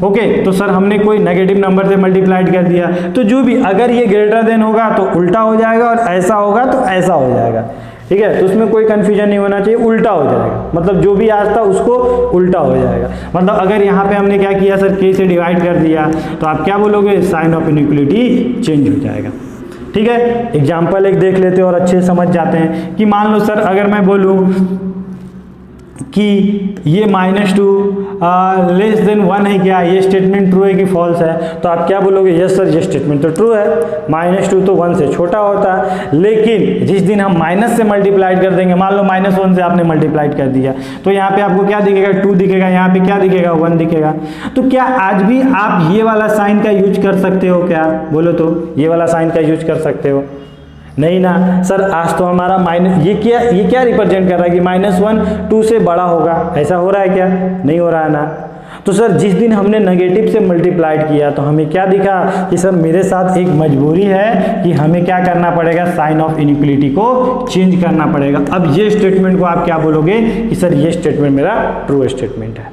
ओके, तो सर हमने कोई नेगेटिव नंबर से मल्टीप्लाइड कर दिया, तो जो भी अगर ये ग्रेटर देन होगा तो उल्टा हो जाएगा, और ऐसा होगा तो ऐसा हो जाएगा, ठीक है, तो उसमें कोई कन्फ्यूजन नहीं होना चाहिए, उल्टा हो जाएगा, मतलब जो भी आज था उसको उल्टा हो जाएगा। मतलब अगर यहाँ पे हमने क्या किया सर, k से डिवाइड कर दिया, तो आप क्या बोलोगे, साइन ऑफ इनइक्वलिटी चेंज हो जाएगा। ठीक है, एग्जाम्पल एक देख लेते हैं और अच्छे से समझ जाते हैं कि मान लो सर अगर मैं बोलूँ कि ये -2 लेस देन 1 है क्या, ये स्टेटमेंट ट्रू है कि फॉल्स है, तो आप क्या बोलोगे, यस सर ये स्टेटमेंट तो ट्रू है, -2 तो 1 से छोटा होता है। लेकिन जिस दिन हम माइनस से मल्टीप्लाइड कर देंगे, मान लो -1 से आपने मल्टीप्लाइड कर दिया, तो यहाँ पे आपको क्या दिखेगा, 2 दिखेगा, यहाँ पे क्या दिखेगा, 1 दिखेगा। तो क्या आज भी आप ये वाला साइन का यूज कर सकते हो क्या, बोलो तो ये वाला साइन का यूज कर सकते हो? नहीं ना सर, आज तो हमारा माइनस, ये क्या रिप्रेजेंट कर रहा है कि -1 2 से बड़ा होगा, ऐसा हो रहा है क्या, नहीं हो रहा है ना। तो सर जिस दिन हमने नेगेटिव से मल्टीप्लाइड किया तो हमें क्या दिखा कि सर मेरे साथ एक मजबूरी है कि हमें क्या करना पड़ेगा, साइन ऑफ इनइक्वलिटी को चेंज करना पड़ेगा। अब ये स्टेटमेंट को आप क्या बोलोगे कि सर ये स्टेटमेंट मेरा ट्रू स्टेटमेंट है।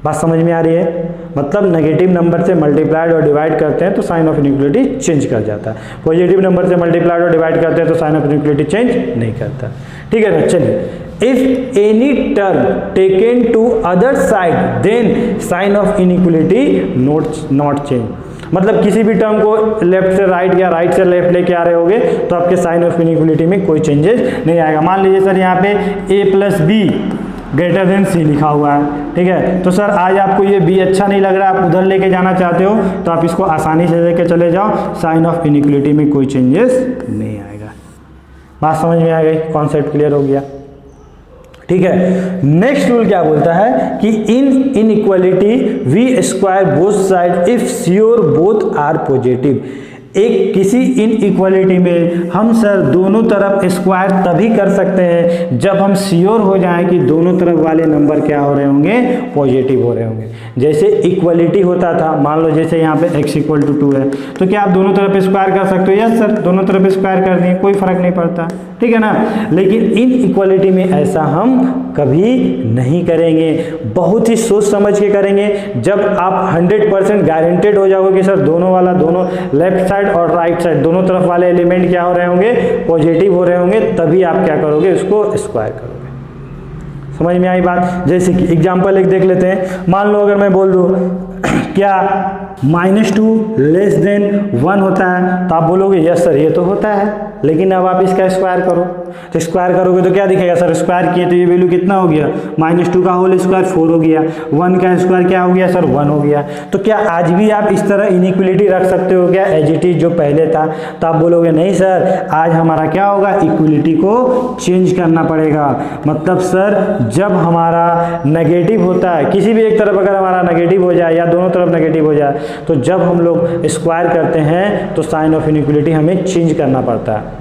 बात समझ में आ रही है? मतलब नेगेटिव नंबर से मल्टीप्लाइड और डिवाइड करते हैं तो साइन ऑफ इनइक्वलिटी चेंज कर जाता है, पॉजिटिव नंबर से मल्टीप्लाइड और डिवाइड करते हैं तो साइन ऑफ इनइक्वलिटी चेंज नहीं करता। ठीक है ना, चलिए, if any term taken to other side then sign of inequality not change. मतलब किसी भी टर्म को लेफ्ट से राइट या राइट से लेफ्ट लेके आ रहे होगे तो आपके साइन ऑफ इनइक्वलिटी में कोई चेंजेस नहीं आएगा। मान लीजिए सर यहाँ पे a + b greater than c लिखा हुआ है, ठीक है, तो सर आज आपको ये b अच्छा नहीं लग रहा है, आप उधर लेके जाना चाहते हो तो आप इसको आसानी से लेके चले जाओ, साइन ऑफ इनइक्वलिटी में कोई चेंजेस नहीं आएगा। बात समझ में आ गई, कॉन्सेप्ट क्लियर हो गया। ठीक है, नेक्स्ट रूल क्या बोलता है कि इन inequality we square both side if sure both are positive. एक किसी इनइक्वालिटी में हम सर दोनों तरफ स्क्वायर तभी कर सकते हैं जब हम श्योर हो जाएं कि दोनों तरफ वाले नंबर क्या हो रहे होंगे, पॉजिटिव हो रहे होंगे। जैसे इक्वलिटी होता था, मान लो जैसे यहाँ पे x = 2 है, तो क्या आप दोनों तरफ स्क्वायर कर सकते हो? यस सर, दोनों तरफ स्क्वायर कर दिए, कोई फर्क नहीं पड़ता, ठीक है ना। लेकिन इन इक्वलिटी में ऐसा हम कभी नहीं करेंगे, बहुत ही सोच समझ के करेंगे। जब आप 100% गारंटेड हो जाओगे कि सर दोनों लेफ्ट साइड और राइट साइड दोनों तरफ वाले एलिमेंट क्या हो रहे होंगे, पॉजिटिव हो रहे होंगे, तभी आप क्या करोगे, उसको स्क्वायर करोगे। समझ में आई बात? जैसे कि एग्जांपल एक देख लेते हैं। मान लो अगर मैं बोल दूं क्या -2 लेस देन 1 होता है, तो आप बोलोगे यस सर ये तो होता है, लेकिन अब आप इसका स्क्वायर करो, तो स्क्वायर करोगे तो क्या दिखेगा सर, स्क्वायर किए तो ये वैल्यू कितना हो गया, -2 का होल स्क्वायर 4 हो गया, 1 का स्क्वायर क्या हो गया सर, 1 हो गया। तो क्या आज भी आप इस तरह इनइक्वलिटी रख सकते हो क्या, एज इट इज जो पहले था? तो आप बोलोगे नहीं सर, आज हमारा क्या होगा, इक्वलिटी को चेंज करना पड़ेगा। मतलब सर जब हमारा नेगेटिव होता है, किसी भी एक तरफ अगर हमारा नेगेटिव हो जाए या दोनों तरफ नेगेटिव हो जाए, तो जब हम लोग स्क्वायर करते हैं तो साइन ऑफ इनइक्वलिटी हमें चेंज करना पड़ता है।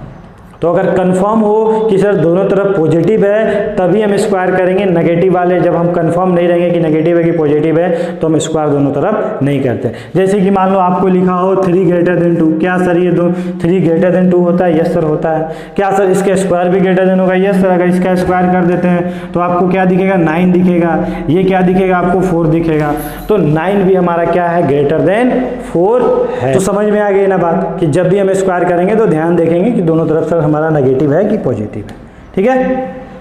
तो अगर कंफर्म हो कि सर दोनों तरफ पॉजिटिव है तभी हम स्क्वायर करेंगे, नेगेटिव वाले जब हम कंफर्म नहीं रहेंगे कि नेगेटिव है कि पॉजिटिव है तो हम स्क्वायर दोनों तरफ नहीं करते। जैसे कि मान लो आपको लिखा हो 3 > 2, क्या सर ये 3 > 2 होता है? यस सर होता है। क्या सर इसका स्क्वायर भी ग्रेटर देन होगा? Yes sir. अगर इसका स्क्वायर कर देते हैं तो आपको क्या दिखेगा, 9 दिखेगा। ये क्या दिखेगा आपको, 4 दिखेगा। तो 9 भी हमारा क्या है, ग्रेटर देन 4 है। तो समझ में आ गई ना बात कि जब भी हम स्क्वायर करेंगे तो ध्यान देखेंगे कि दोनों तरफ से हमारा नेगेटिव है कि पॉजिटिव है, ठीक है।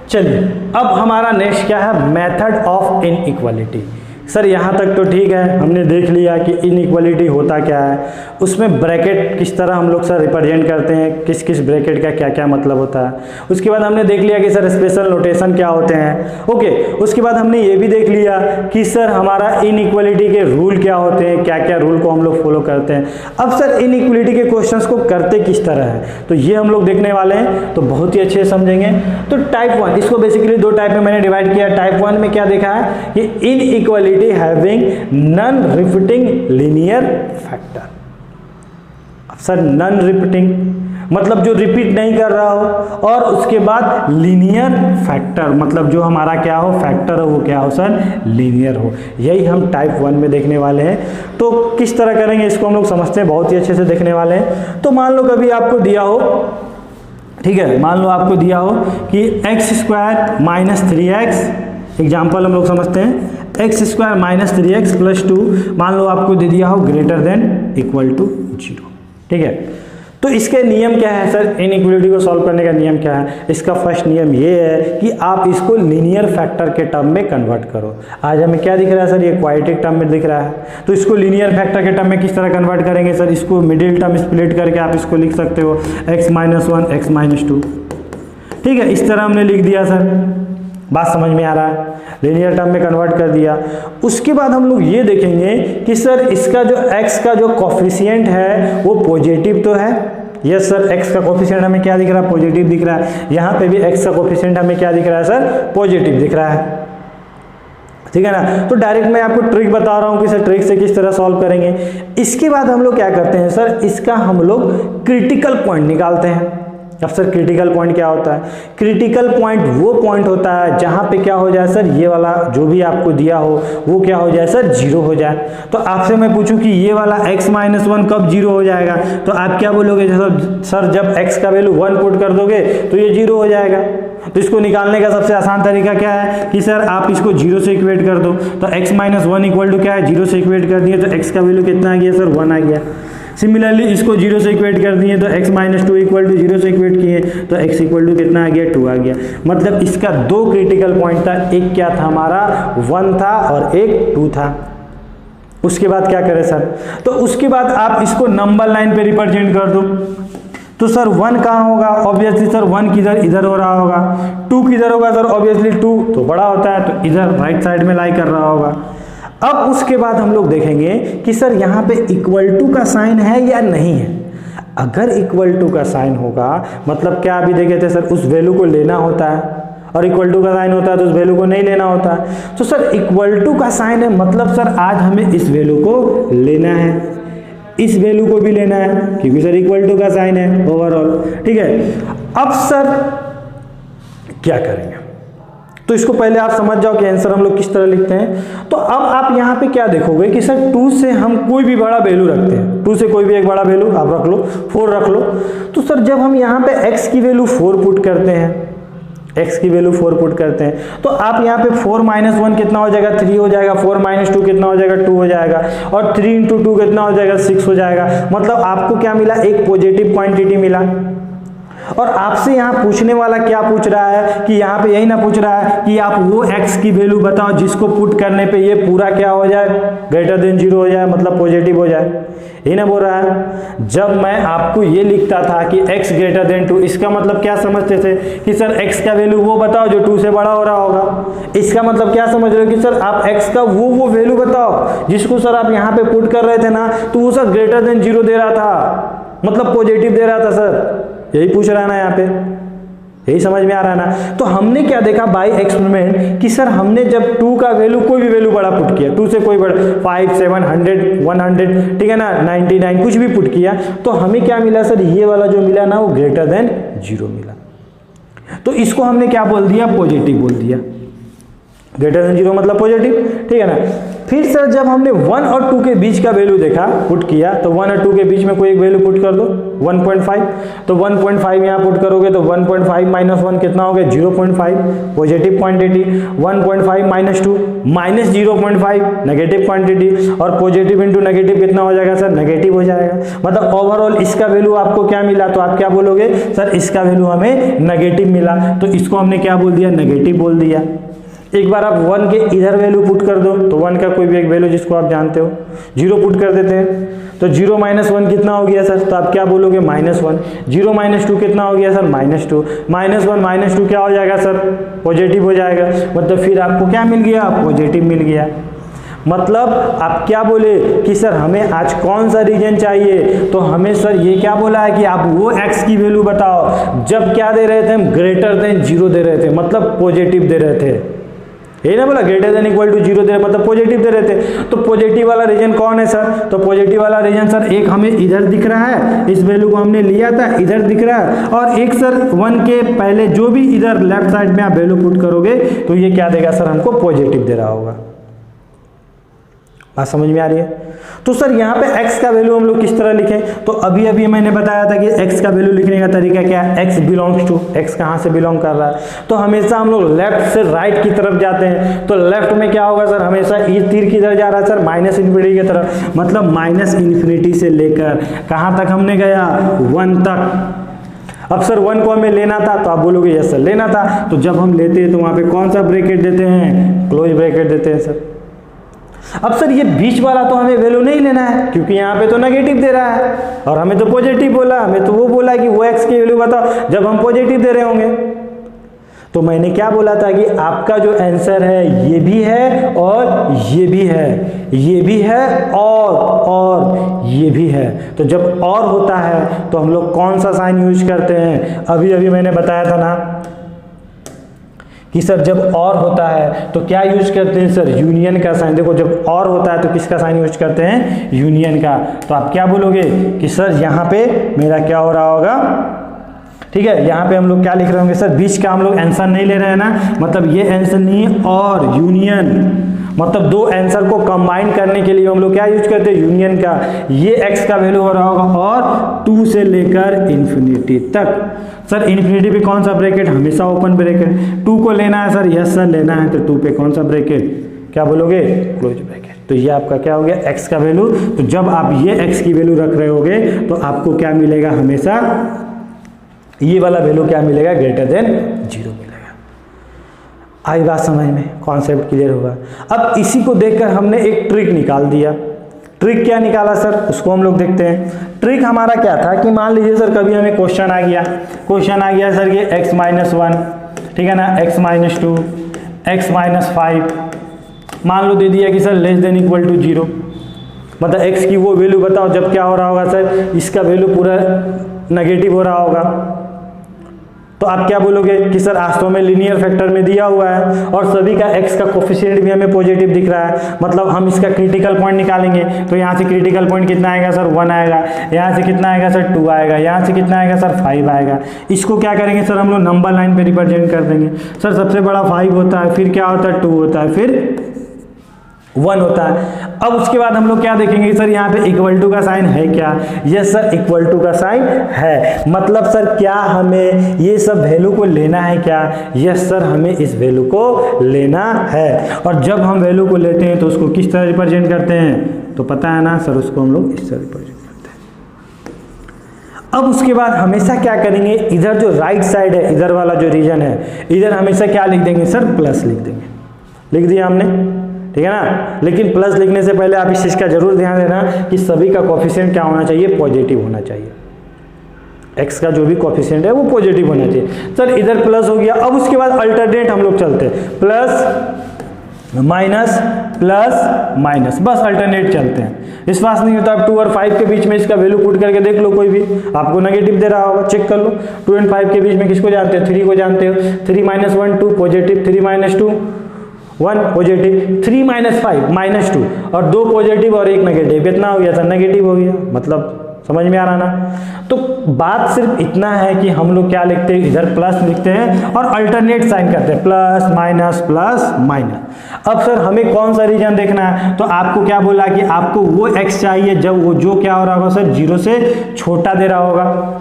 चलिए अब हमारा नेक्स्ट क्या है, मेथड ऑफ इनइक्वालिटी। सर यहाँ तक तो ठीक है, हमने देख लिया कि इनइक्वालिटी होता क्या है, उसमें ब्रैकेट किस तरह हम लोग सर रिप्रेजेंट करते हैं, किस किस ब्रैकेट का क्या क्या मतलब होता है। उसके बाद हमने देख लिया कि सर स्पेशल नोटेशन क्या होते हैं, ओके। उसके बाद हमने ये भी देख लिया कि सर हमारा इनइक्वालिटी के रूल क्या होते हैं, क्या क्या रूल को हम लोग फॉलो करते हैं। अब सर इनइक्वालिटी के क्वेश्चंस को करते किस तरह है, तो ये हम लोग देखने वाले हैं, तो बहुत ही अच्छे से समझेंगे। तो टाइप 1, इसको बेसिकली 2 टाइप में मैंने डिवाइड किया। टाइप 1 में क्या देखा है कि inequality having non-repeating linear factor। Sir non repeating मतलब जो रिपीट नहीं कर रहा हो, और उसके बाद लीनियर फैक्टर मतलब जो हमारा क्या हो, फैक्टर हो वो क्या हो सर, लीनियर हो। यही हम टाइप 1 में देखने वाले हैं। तो किस तरह करेंगे इसको हम लोग समझते हैं, बहुत ही अच्छे से देखने वाले हैं। तो मान लो कभी आपको दिया हो, ठीक है, मान लो आपको दिया हो कि x² - 3x, एग्जाम्पल हम लोग समझते हैं, x² - 3x + 2 मान लो आपको दे दिया हो ग्रेटर देन इक्वल टू 0, ठीक है। तो इसके नियम क्या है सर, इनइक्वालिटी को सॉल्व करने का नियम क्या है? इसका फर्स्ट नियम ये है कि आप इसको लीनियर फैक्टर के टर्म में कन्वर्ट करो। आज हमें क्या दिख रहा है सर, ये क्वाड्रेटिक टर्म में दिख रहा है, तो इसको लीनियर फैक्टर के टर्म में किस तरह कन्वर्ट करेंगे सर? इसको मिडिल टर्म स्प्लिट करके आप इसको लिख सकते हो x-1 x-2, ठीक है, इस तरह हमने लिख दिया सर। बात समझ में आ रहा है? लीनियर टर्म में कन्वर्ट कर दिया। उसके बाद हम लोग ये देखेंगे कि सर इसका जो x का जो कोफिशिएंट है वो पॉजिटिव तो है। यस सर, x का कोफिशिएंट हमें क्या दिख रहा है? पॉजिटिव दिख रहा है। यहाँ पे भी x का कोफिशिएंट हमें क्या दिख रहा है सर? पॉजिटिव दिख रहा है, ठीक है ना। तो डायरेक्ट मैं आपको ट्रिक बता रहा हूँ कि सर ट्रिक से किस तरह सॉल्व करेंगे। इसके बाद हम लोग क्या करते हैं सर, इसका हम लोग क्रिटिकल पॉइंट निकालते हैं। अब सर क्रिटिकल पॉइंट क्या होता है? क्रिटिकल पॉइंट वो पॉइंट होता है जहां पे क्या हो जाए सर, ये वाला जो भी आपको दिया हो वो क्या हो जाए सर? जीरो हो जाए। तो आपसे मैं पूछूं कि ये वाला x-1 कब जीरो हो जाएगा, तो आप क्या बोलोगे सर जब x का वैल्यू 1 पुट कर दोगे तो ये जीरो हो जाएगा। तो इसको निकालने का सबसे आसान तरीका क्या है कि सर आप इसको जीरो से इक्वेट कर दो। तो x-1 इक्वल टू क्या है? जीरो से इक्वेट कर दिए तो x का वैल्यू कितना आ गया सर? 1 आ गया। सिमिलरली इसको जीरो से इक्वेट कर दिए तो x-2 इक्वल टू जीरो से इक्वेट किए तो x इक्वल टू कितना आ गया? 2 आ गया। मतलब इसका दो क्रिटिकल पॉइंट था, एक क्या था हमारा? 1 था और एक 2 था। उसके बाद क्या करें सर? तो उसके बाद आप इसको नंबर लाइन पे रिप्रेजेंट कर दो। तो सर 1 कहाँ होगा? ऑब्वियसली सर 1 किधर? इधर हो रहा होगा। 2 किधर होगा सर? ऑब्वियसली 2 तो बड़ा होता है तो इधर राइट साइड में लाई कर रहा होगा। अब उसके बाद हम लोग देखेंगे कि सर यहाँ पे इक्वल टू का साइन है या नहीं है। अगर इक्वल टू का साइन होगा मतलब क्या अभी देखे थे सर, उस वैल्यू को लेना होता है, और इक्वल टू का साइन होता है तो उस वैल्यू को नहीं लेना होता है। तो सर इक्वल टू का साइन है मतलब सर आज हमें इस वैल्यू को लेना है, इस वैल्यू को भी लेना है क्योंकि सर इक्वल टू का साइन है ओवरऑल, ठीक है। अब सर क्या करेंगे? तो इसको पहले आप समझ जाओ कि आंसर हम लोग किस तरह लिखते हैं। तो अब आप यहाँ पे क्या देखोगे कि सर 2 से हम कोई भी बड़ा वैल्यू रखते हैं, 2 से कोई भी एक बड़ा वैल्यू आप रख लो, 4 रख लो। तो सर जब हम यहाँ पे x की वैल्यू 4 पुट करते हैं, x की वैल्यू 4 पुट करते हैं तो आप यहाँ पे 4 - 1 कितना हो जाएगा? 3 हो जाएगा। 4 - 2 कितना हो जाएगा? 2 हो जाएगा। और 3 × 2 कितना हो जाएगा? 6 हो जाएगा। मतलब आपको क्या मिला? एक पॉजिटिव क्वांटिटी मिला। और आपसे यहाँ पूछने वाला क्या पूछ रहा है कि यहाँ पे यही ना पूछ रहा है कि आप वो x की वैल्यू बताओ जिसको पुट करने पे ये पूरा क्या हो जाए? ग्रेटर देन 0 हो जाए, मतलब पॉजिटिव हो जाए। यही ना बोल रहा है। जब मैं आपको ये लिखता था कि x ग्रेटर देन 2, इसका मतलब क्या समझते थे कि सर x का वैल्यू वो बताओ जो 2 से बड़ा हो रहा होगा। इसका मतलब क्या समझ रहे हो कि सर आप x का वो वैल्यू बताओ जिसको सर आप यहाँ पे पुट कर रहे थे ना, तो वो सर ग्रेटर देन 0 दे रहा था, मतलब पॉजिटिव दे रहा था सर। यही पूछ रहा है ना यहाँ पे, यही समझ में आ रहा है ना। तो हमने क्या देखा बाय एक्सपेरिमेंट कि सर हमने जब 2 का वैल्यू कोई भी वैल्यू बड़ा पुट किया, 2 से कोई बड़ा 5, 7, 100, 100, ठीक है ना, 99 कुछ भी पुट किया तो हमें क्या मिला सर? ये वाला जो मिला ना वो ग्रेटर देन 0 मिला। तो इसको हमने क्या बोल दिया? पॉजिटिव बोल दिया। ग्रेटर देन 0 मतलब पॉजिटिव, ठीक है ना। फिर सर जब हमने 1 और 2 के बीच का वैल्यू देखा, पुट किया, तो 1 और 2 के बीच में कोई एक वैल्यू पुट कर दो, 1.5। तो 1.5 यहाँ पुट करोगे तो 1.5 - 1 कितना हो गया? 0.5 पॉजिटिव क्वांटिटी। 1.5 - 2 -0.5 negative quantity. और पॉजिटिव इंटू नेगेटिव कितना हो जाएगा सर? नेगेटिव हो जाएगा। मतलब ओवरऑल इसका वैल्यू आपको क्या मिला? तो आप क्या बोलोगे सर? इसका वैल्यू हमें नेगेटिव मिला, तो इसको हमने क्या बोल दिया? नेगेटिव बोल दिया। एक बार आप 1 के इधर वैल्यू पुट कर दो, तो 1 का कोई भी एक वैल्यू जिसको आप जानते हो, 0 पुट कर देते हैं तो 0 - 1 कितना हो गया सर? तो आप क्या बोलोगे? -1। 0 - 2 कितना हो गया सर? -2। -1 - 2 क्या हो जाएगा सर? पॉजिटिव हो जाएगा। मतलब फिर आपको क्या मिल गया? पॉजिटिव मिल गया। मतलब आप क्या बोले कि सर हमें आज कौन सा रीजन चाहिए? तो हमें सर ये क्या बोला है कि आप वो x की वैल्यू बताओ जब क्या दे रहे थे हम? ग्रेटर देन 0 दे रहे थे, मतलब पॉजिटिव दे रहे थे। यही ना बोला? ग्रेटर देन इक्वल टू 0 दे रहे मतलब पॉजिटिव दे रहे थे। तो पॉजिटिव वाला रीजन कौन है सर? तो पॉजिटिव वाला रीजन सर एक हमें इधर दिख रहा है, इस वैल्यू को हमने लिया था, इधर दिख रहा है। और एक सर 1 के पहले जो भी इधर लेफ्ट साइड में आप वैल्यू पुट करोगे तो ये क्या देगा सर? हमको पॉजिटिव दे रहा होगा। बात समझ में आ रही है? तो सर यहाँ पे x का वैल्यू हम लोग किस तरह लिखें? तो अभी अभी मैंने बताया था कि x का वैल्यू लिखने का तरीका क्या है, x बिलोंग्स टू, x कहाँ से बिलोंग कर रहा है, तो हमेशा हम लोग लेफ्ट से राइट की तरफ जाते हैं। तो लेफ्ट में क्या होगा सर, हमेशा ये तीर किधर जा रहा है सर, माइनस इन्फिनिटी की तरफ, मतलब माइनस इन्फिनिटी से लेकर कहाँ तक हमने गया, 1 तक। अब सर 1 को हमें लेना था, तो आप बोलोगे यस सर लेना था, तो जब हम लेते हैं तो वहाँ पे कौन सा ब्रैकेट देते हैं, क्लोज ब्रैकेट देते हैं सर। अब सर ये बीच वाला तो हमें वैल्यू नहीं लेना है, क्योंकि यहाँ पे तो नेगेटिव दे रहा है और हमें तो पॉजिटिव बोला, हमें तो वो बोला कि वो x की वैल्यू बताओ जब हम पॉजिटिव दे रहे होंगे। तो मैंने क्या बोला था कि आपका जो आंसर है ये भी है और ये भी है, ये भी है और ये भी है। तो जब और होता है तो हम लोग कौन सा साइन यूज करते हैं, अभी अभी मैंने बताया था ना कि सर जब और होता है तो क्या यूज करते हैं सर, यूनियन का साइन। देखो जब और होता है तो किसका साइन यूज करते हैं, यूनियन का। तो आप क्या बोलोगे कि सर यहाँ पे मेरा क्या हो रहा होगा, ठीक है, यहाँ पे हम लोग क्या लिख रहे होंगे सर, बीच का हम लोग आंसर नहीं ले रहे हैं ना, मतलब ये आंसर नहीं है, और यूनियन मतलब दो आंसर को कंबाइन करने के लिए हम लोग क्या यूज करते हैं, यूनियन का। ये x का वैल्यू हो रहा होगा और 2 से लेकर इन्फिनिटी तक। सर इन्फिनिटी पे कौन सा ब्रैकेट, हमेशा ओपन ब्रैकेट। 2 को लेना है सर, यस सर लेना है, तो 2 पे कौन सा ब्रैकेट, क्या बोलोगे, क्लोज ब्रैकेट। तो ये आपका क्या हो गया, x का वैल्यू। तो जब आप ये x की वैल्यू रख रहे होगे तो आपको क्या मिलेगा, हमेशा ये वाला वैल्यू क्या मिलेगा, ग्रेटर देन 0 मिलेगा। आई बात समझ में, कॉन्सेप्ट क्लियर होगा। अब इसी को देखकर हमने एक ट्रिक निकाल दिया। ट्रिक क्या निकाला सर, उसको हम लोग देखते हैं। ट्रिक हमारा क्या था कि मान लीजिए सर कभी हमें क्वेश्चन आ गया सर ये x-1, ठीक है ना, x-2, x-5 मान लो दे दिया कि sir less than equal to 0, मतलब x की वो वैल्यू बताओ जब क्या हो रहा होगा सर, इसका वैल्यू पूरा नेगेटिव हो रहा होगा। तो आप क्या बोलोगे कि सर वास्तव में लीनियर फैक्टर में दिया हुआ है और सभी का x का कोफिशिएंट भी हमें पॉजिटिव दिख रहा है, मतलब हम इसका क्रिटिकल पॉइंट निकालेंगे। तो यहाँ से क्रिटिकल पॉइंट कितना आएगा सर, 1 आएगा, यहाँ से कितना आएगा सर, 2 आएगा, यहाँ से कितना आएगा सर, 5 आएगा। इसको क्या करेंगे सर, हम लोग नंबर लाइन पे रिप्रेजेंट कर देंगे। सर सबसे बड़ा 5 होता है, फिर क्या होता है, 2 होता है, फिर 1 होता है। अब उसके बाद हम लोग क्या देखेंगे सर, यहाँ पे इक्वल टू का साइन है क्या, यस सर इक्वल टू का साइन है, मतलब सर क्या हमें ये सब वैल्यू को लेना है क्या, यस सर हमें इस वैल्यू को लेना है। और जब हम वैल्यू को लेते हैं तो उसको किस तरह रिप्रेजेंट करते हैं, तो पता है ना सर, उसको हम लोग इस तरह रिप्रेजेंट करते हैं। अब उसके बाद हमेशा क्या करेंगे, इधर जो राइट साइड है, इधर वाला जो रीजन है, इधर हमेशा क्या लिख देंगे सर, प्लस लिख देंगे। लिख दिया हमने, ठीक है ना। लेकिन प्लस लिखने से पहले आप इस चीज का जरूर ध्यान देना कि सभी का कोफिशिएंट क्या होना चाहिए, पॉजिटिव होना चाहिए। x का जो भी कोफिशिएंट है वो पॉजिटिव होना चाहिए। सर इधर प्लस हो गया, अब उसके बाद अल्टरनेट हम लोग चलते हैं, प्लस माइनस, बस अल्टरनेट चलते हैं। विश्वास नहीं होता आप 2 और 5 के बीच में इसका वैल्यू पुट करके देख लो, कोई भी आपको नेगेटिव दे रहा होगा, चेक कर लो। 2 और 5 के बीच में किसको जानते हो, 3 को जानते हो, 3 - 1 2 पॉजिटिव, 3 - 2 1 पॉजिटिव, 3 - 5 -2 और 2 पॉजिटिव और 1 नेगेटिव, कितना हो गया था, नेगेटिव हो गया। मतलब समझ में आ रहा ना। तो बात सिर्फ इतना है कि हम लोग क्या लिखते हैं, इधर प्लस लिखते हैं और अल्टरनेट साइन करते हैं, प्लस माइनस। अब सर हमें कौन सा रीजन देखना है, तो आपको क्या बोला कि आपको वो x चाहिए जब वो जो क्या हो रहा होगा सर, 0 से छोटा दे रहा होगा।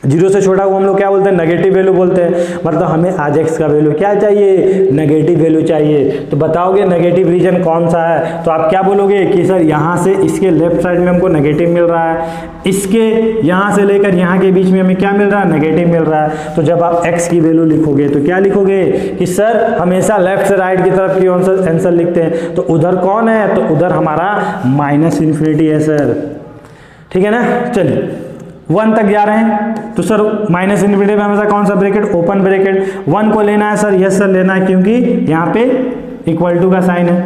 0 से छोटा को हम लोग क्या बोलते हैं, नेगेटिव वैल्यू बोलते हैं। मतलब हमें आज x का वैल्यू क्या चाहिए, नेगेटिव वैल्यू चाहिए। तो बताओगे नेगेटिव रीजन कौन सा है, तो आप क्या बोलोगे कि सर यहाँ से इसके लेफ्ट साइड में हमको नेगेटिव मिल रहा है, इसके यहाँ से लेकर यहाँ के बीच में हमें क्या मिल रहा है, नेगेटिव मिल रहा है। तो जब आप x की वैल्यू लिखोगे तो क्या लिखोगे कि सर हमेशा लेफ्ट से राइट की तरफ की आंसर लिखते हैं। तो उधर कौन है, तो उधर हमारा -∞ है सर, ठीक है ना। चलिए 1 तक जा रहे हैं, तो सर -∞ में हमेशा कौन सा ब्रैकेट, ओपन ब्रैकेट। 1 को लेना है सर, यस सर लेना है, क्योंकि यहाँ पे इक्वल टू का साइन है,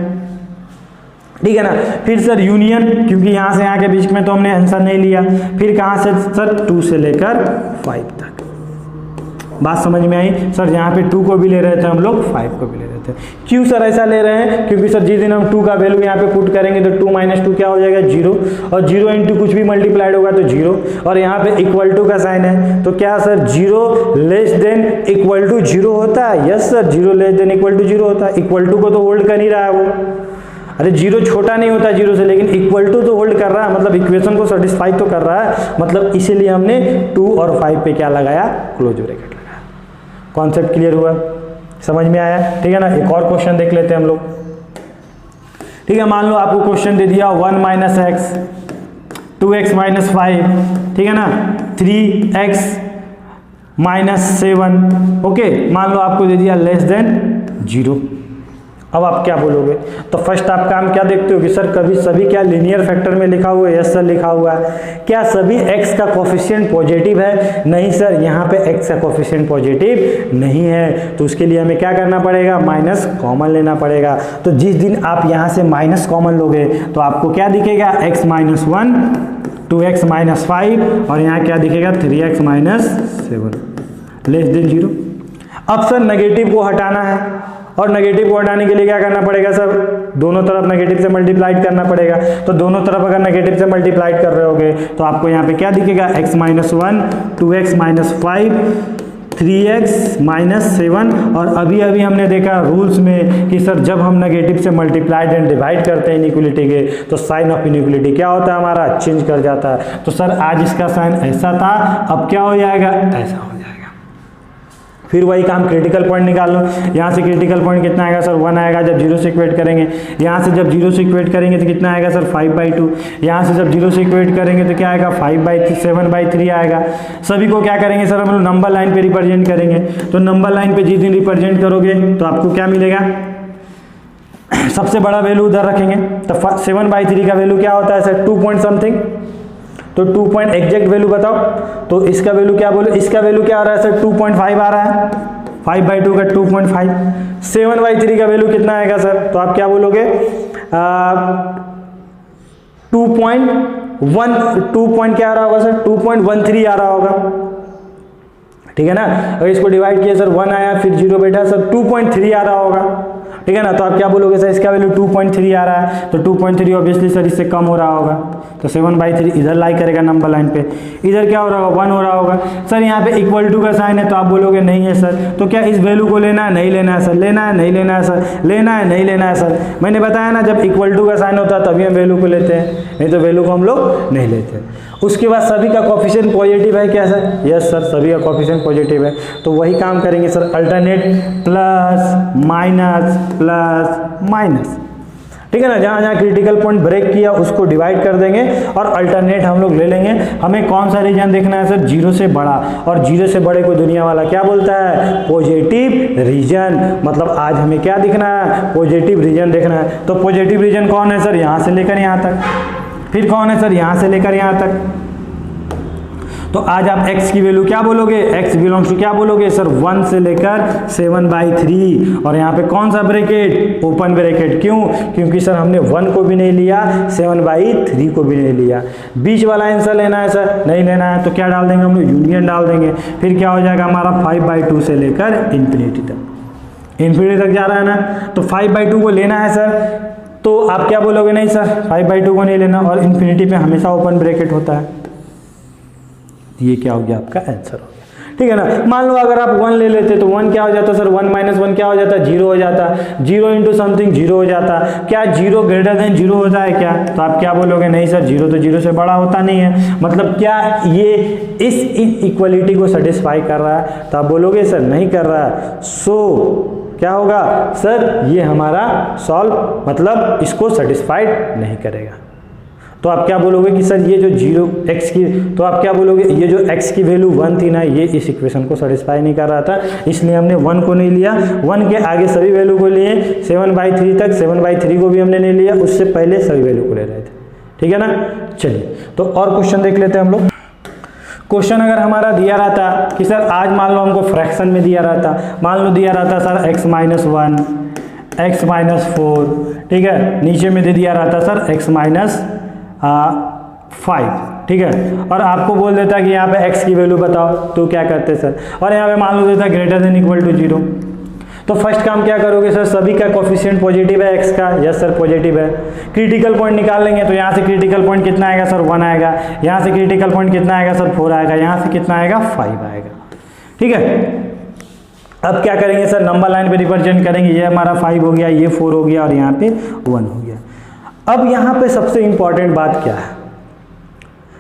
ठीक है ना। फिर सर यूनियन, क्योंकि यहाँ से यहाँ के बीच में तो हमने आंसर नहीं लिया। फिर कहाँ से सर, 2 से लेकर 5 तक। बात समझ में आई सर, यहाँ पे 2 को भी ले रहे थे हम लोग, 5 को भी ले रहे थे। क्यों सर ऐसा ले रहे हैं, क्योंकि सर जिस दिन हम 2 का वैल्यू यहाँ पे पुट करेंगे तो 2 - 2 क्या हो जाएगा, 0, और 0 इंटू कुछ भी मल्टीप्लाइड होगा तो 0, और यहाँ पे इक्वल टू का साइन है। तो क्या sir 0 less than equal to 0 होता है, yes sir 0 less than equal to 0 होता है। इक्वल टू को तो होल्ड कर ही रहा है वो। अरे जीरो छोटा नहीं होता जीरो से, लेकिन इक्वल टू तो होल्ड कर रहा है, मतलब इक्वेशन को सेटिस्फाई तो कर रहा है, मतलब इसीलिए हमने 2 और 5 पे क्या लगाया, क्लोज ब्रैकेट लगाया। कॉन्सेप्ट क्लियर हुआ, समझ में आया? ठीक है ना। एक और क्वेश्चन देख लेते हैं हम लोग। ठीक है, मान लो आपको क्वेश्चन दे दिया 1 माइनस एक्स, 2x माइनस 5, ठीक है ना, 3x माइनस 7, ओके। मान लो आपको दे दिया लेस देन 0। अब आप क्या बोलोगे? तो फर्स्ट आप काम क्या देखते हो कि सर कभी सभी क्या लीनियर फैक्टर में लिखा हुआ है? यस सर लिखा हुआ है। क्या सभी x का कोफिशिएंट पॉजिटिव है? नहीं सर, यहाँ पे x का कोफिशिएंट पॉजिटिव नहीं है, तो उसके लिए हमें क्या करना पड़ेगा, माइनस कॉमन लेना पड़ेगा। तो जिस दिन आप यहाँ से माइनस कॉमन लोगे तो आपको क्या दिखेगा, x माइनस 1, 2x माइनस 5 और यहाँ क्या दिखेगा, 3x माइनस 7 लेस देन 0। अब सर नेगेटिव को हटाना है, और नेगेटिव को हटाने के लिए क्या करना पड़ेगा सर, दोनों तरफ नेगेटिव से मल्टीप्लाइड करना पड़ेगा। तो दोनों तरफ अगर नेगेटिव से मल्टीप्लाइड कर रहे होगे तो आपको यहाँ पे क्या दिखेगा, x minus 1, 2x minus 5, 3x minus 7। और अभी अभी हमने देखा रूल्स में कि सर जब हम नेगेटिव से मल्टीप्लाइड एंड डिवाइड करते हैं इनइक्वलिटी के, तो साइन ऑफ इनइक्वलिटी क्या होता है हमारा, चेंज कर जाता है। तो सर आज इसका साइन ऐसा था, अब क्या हो जाएगा, ऐसा हो जाएगा। फिर वही काम, क्रिटिकल पॉइंट निकाल लो। यहाँ से क्रिटिकल पॉइंट कितना आएगा सर, 1 आएगा जब 0 से इक्वेट करेंगे। यहाँ से जब 0 से इक्वेट करेंगे तो कितना आएगा सर, 5/2। यहाँ से जब 0 से इक्वेट करेंगे तो क्या आएगा, 7/3 आएगा। सभी को क्या करेंगे सर, हम लोग नंबर लाइन पे रिप्रेजेंट करेंगे। तो नंबर लाइन पे जिस दिन रिप्रेजेंट करोगे तो आपको क्या मिलेगा, सबसे बड़ा वैल्यू उधर रखेंगे। तो 7/3 का वैल्यू क्या होता है सर, 2 पॉइंट समथिंग। तो 2 पॉइंट एग्जैक्ट वैल्यू बताओ, तो इसका वैल्यू क्या बोलो, इसका वैल्यू क्या आ रहा है सर, 2.5 आ रहा है। 5/2 का 2.5। 7/3 का वैल्यू कितना आएगा सर, तो आप क्या बोलोगे, 2 क्या आ रहा होगा सर, 2.13 आ रहा होगा। ठीक है ना। अगर इसको डिवाइड किया सर 1 आया, फिर 0 बैठा, सर 2.3 आ रहा होगा। ठीक है ना। तो आप क्या बोलोगे सर, इसका वैल्यू 2.3 आ रहा है, तो 2.3 ऑब्वियसली सर इससे कम हो रहा होगा। तो 7/3 इधर लाई करेगा नंबर लाइन पे, इधर क्या हो रहा होगा, 1 हो रहा होगा। सर यहाँ पे इक्वल टू का साइन है, तो आप बोलोगे नहीं है सर, तो क्या इस वैल्यू को लेना है, नहीं लेना है सर, लेना है नहीं लेना है सर, लेना है नहीं लेना है सर। मैंने बताया ना, जब इक्वल टू का साइन होता है तभी हम वैल्यू को लेते हैं, नहीं तो वैल्यू को हम लोग नहीं लेते। उसके बाद सभी का कोफिशिएंट पॉजिटिव है क्या सर, यस सर सभी का कोफिशिएंट पॉजिटिव है। तो वही काम करेंगे sir, alternate plus minus plus minus. ठीक है ना। जहाँ जहाँ क्रिटिकल पॉइंट ब्रेक किया उसको डिवाइड कर देंगे और अल्टरनेट हम लोग ले लेंगे। हमें कौन सा रीजन देखना है सर, 0 से बड़ा, और 0 से बड़े को दुनिया वाला क्या बोलता है, पॉजिटिव रीजन। मतलब आज हमें क्या दिखना है, पॉजिटिव रीजन देखना है। तो पॉजिटिव रीजन कौन है सर, यहाँ से लेकर यहाँ तक। फिर कौन है सर, यहाँ से लेकर यहाँ तक। तो आज आप x की वैल्यू क्या बोलोगे, x बिलोंग्स टू क्या बोलोगे सर, 1 से लेकर 7/3। और यहाँ पे कौन सा ब्रैकेट, ओपन ब्रैकेट। क्यों, क्योंकि सर हमने 1 को भी नहीं लिया, 7/3 को भी नहीं लिया। बीच वाला आंसर लेना है सर, नहीं लेना है, तो क्या डाल देंगे हम लोग, यूनियन डाल देंगे। फिर क्या हो जाएगा हमारा, 5/2 से लेकर इन्फिनिटी तक, इन्फिनिटी तक जा रहा है ना। तो 5/2 को लेना है सर, तो आप क्या बोलोगे, नहीं सर 5/2 को नहीं लेना, और इन्फिनिटी पे हमेशा ओपन ब्रैकेट होता है। ये क्या हो गया, आपका आंसर हो गया। ठीक है ना। मान लो अगर आप 1 ले लेते तो 1 क्या हो जाता सर, 1 - 1 क्या हो जाता, 0 हो जाता। 0 इंटू समथिंग 0 हो जाता। क्या 0 ग्रेटर देन 0 होता है क्या, तो आप क्या बोलोगे, नहीं सर 0 तो 0 से बड़ा होता नहीं है। मतलब क्या ये इस इक्वलिटी को सेटिस्फाई कर रहा है, तो आप बोलोगे सर नहीं कर रहा है। सो क्या होगा सर, ये हमारा सॉल्व, मतलब इसको सेटिस्फाइड नहीं करेगा। तो आप क्या बोलोगे कि सर ये जो 0x की, तो आप क्या बोलोगे, ये जो x की वैल्यू 1 थी ना, ये इस इक्वेशन को सेटिस्फाई नहीं कर रहा था, इसलिए हमने 1 को नहीं लिया। 1 के आगे सभी वैल्यू को लिए, 7/3 तक, 7/3 को भी हमने नहीं लिया, उससे पहले सभी वैल्यू को ले रहे थे। ठीक है ना। चलिए तो और क्वेश्चन देख लेते हैं हम लोग। क्वेश्चन अगर हमारा दिया रहता कि सर आज मान लो हमको फ्रैक्शन में दिया रहता, मान लो दिया रहता सर x - 1, x - 4, ठीक है, नीचे में दे दिया रहता सर x - 5, ठीक है, और आपको बोल देता कि यहाँ पे x की वैल्यू बताओ, तो क्या करते सर, और यहाँ पे मान लो देता ग्रेटर देन इक्वल टू 0। तो फर्स्ट काम क्या करोगे सर, सभी का कोफिशिएंट पॉजिटिव है x का, यस सर पॉजिटिव है। क्रिटिकल पॉइंट निकाल लेंगे, तो यहाँ से क्रिटिकल पॉइंट कितना आएगा सर, 1 आएगा। यहाँ से क्रिटिकल पॉइंट कितना आएगा सर, 4 आएगा। यहाँ से कितना आएगा, 5 आएगा। ठीक है। अब क्या करेंगे सर, नंबर लाइन पे रिप्रेजेंट करेंगे, ये हमारा 5 हो गया, ये 4 हो गया और यहाँ पे 1 हो गया। अब यहाँ पे सबसे इंपॉर्टेंट बात क्या है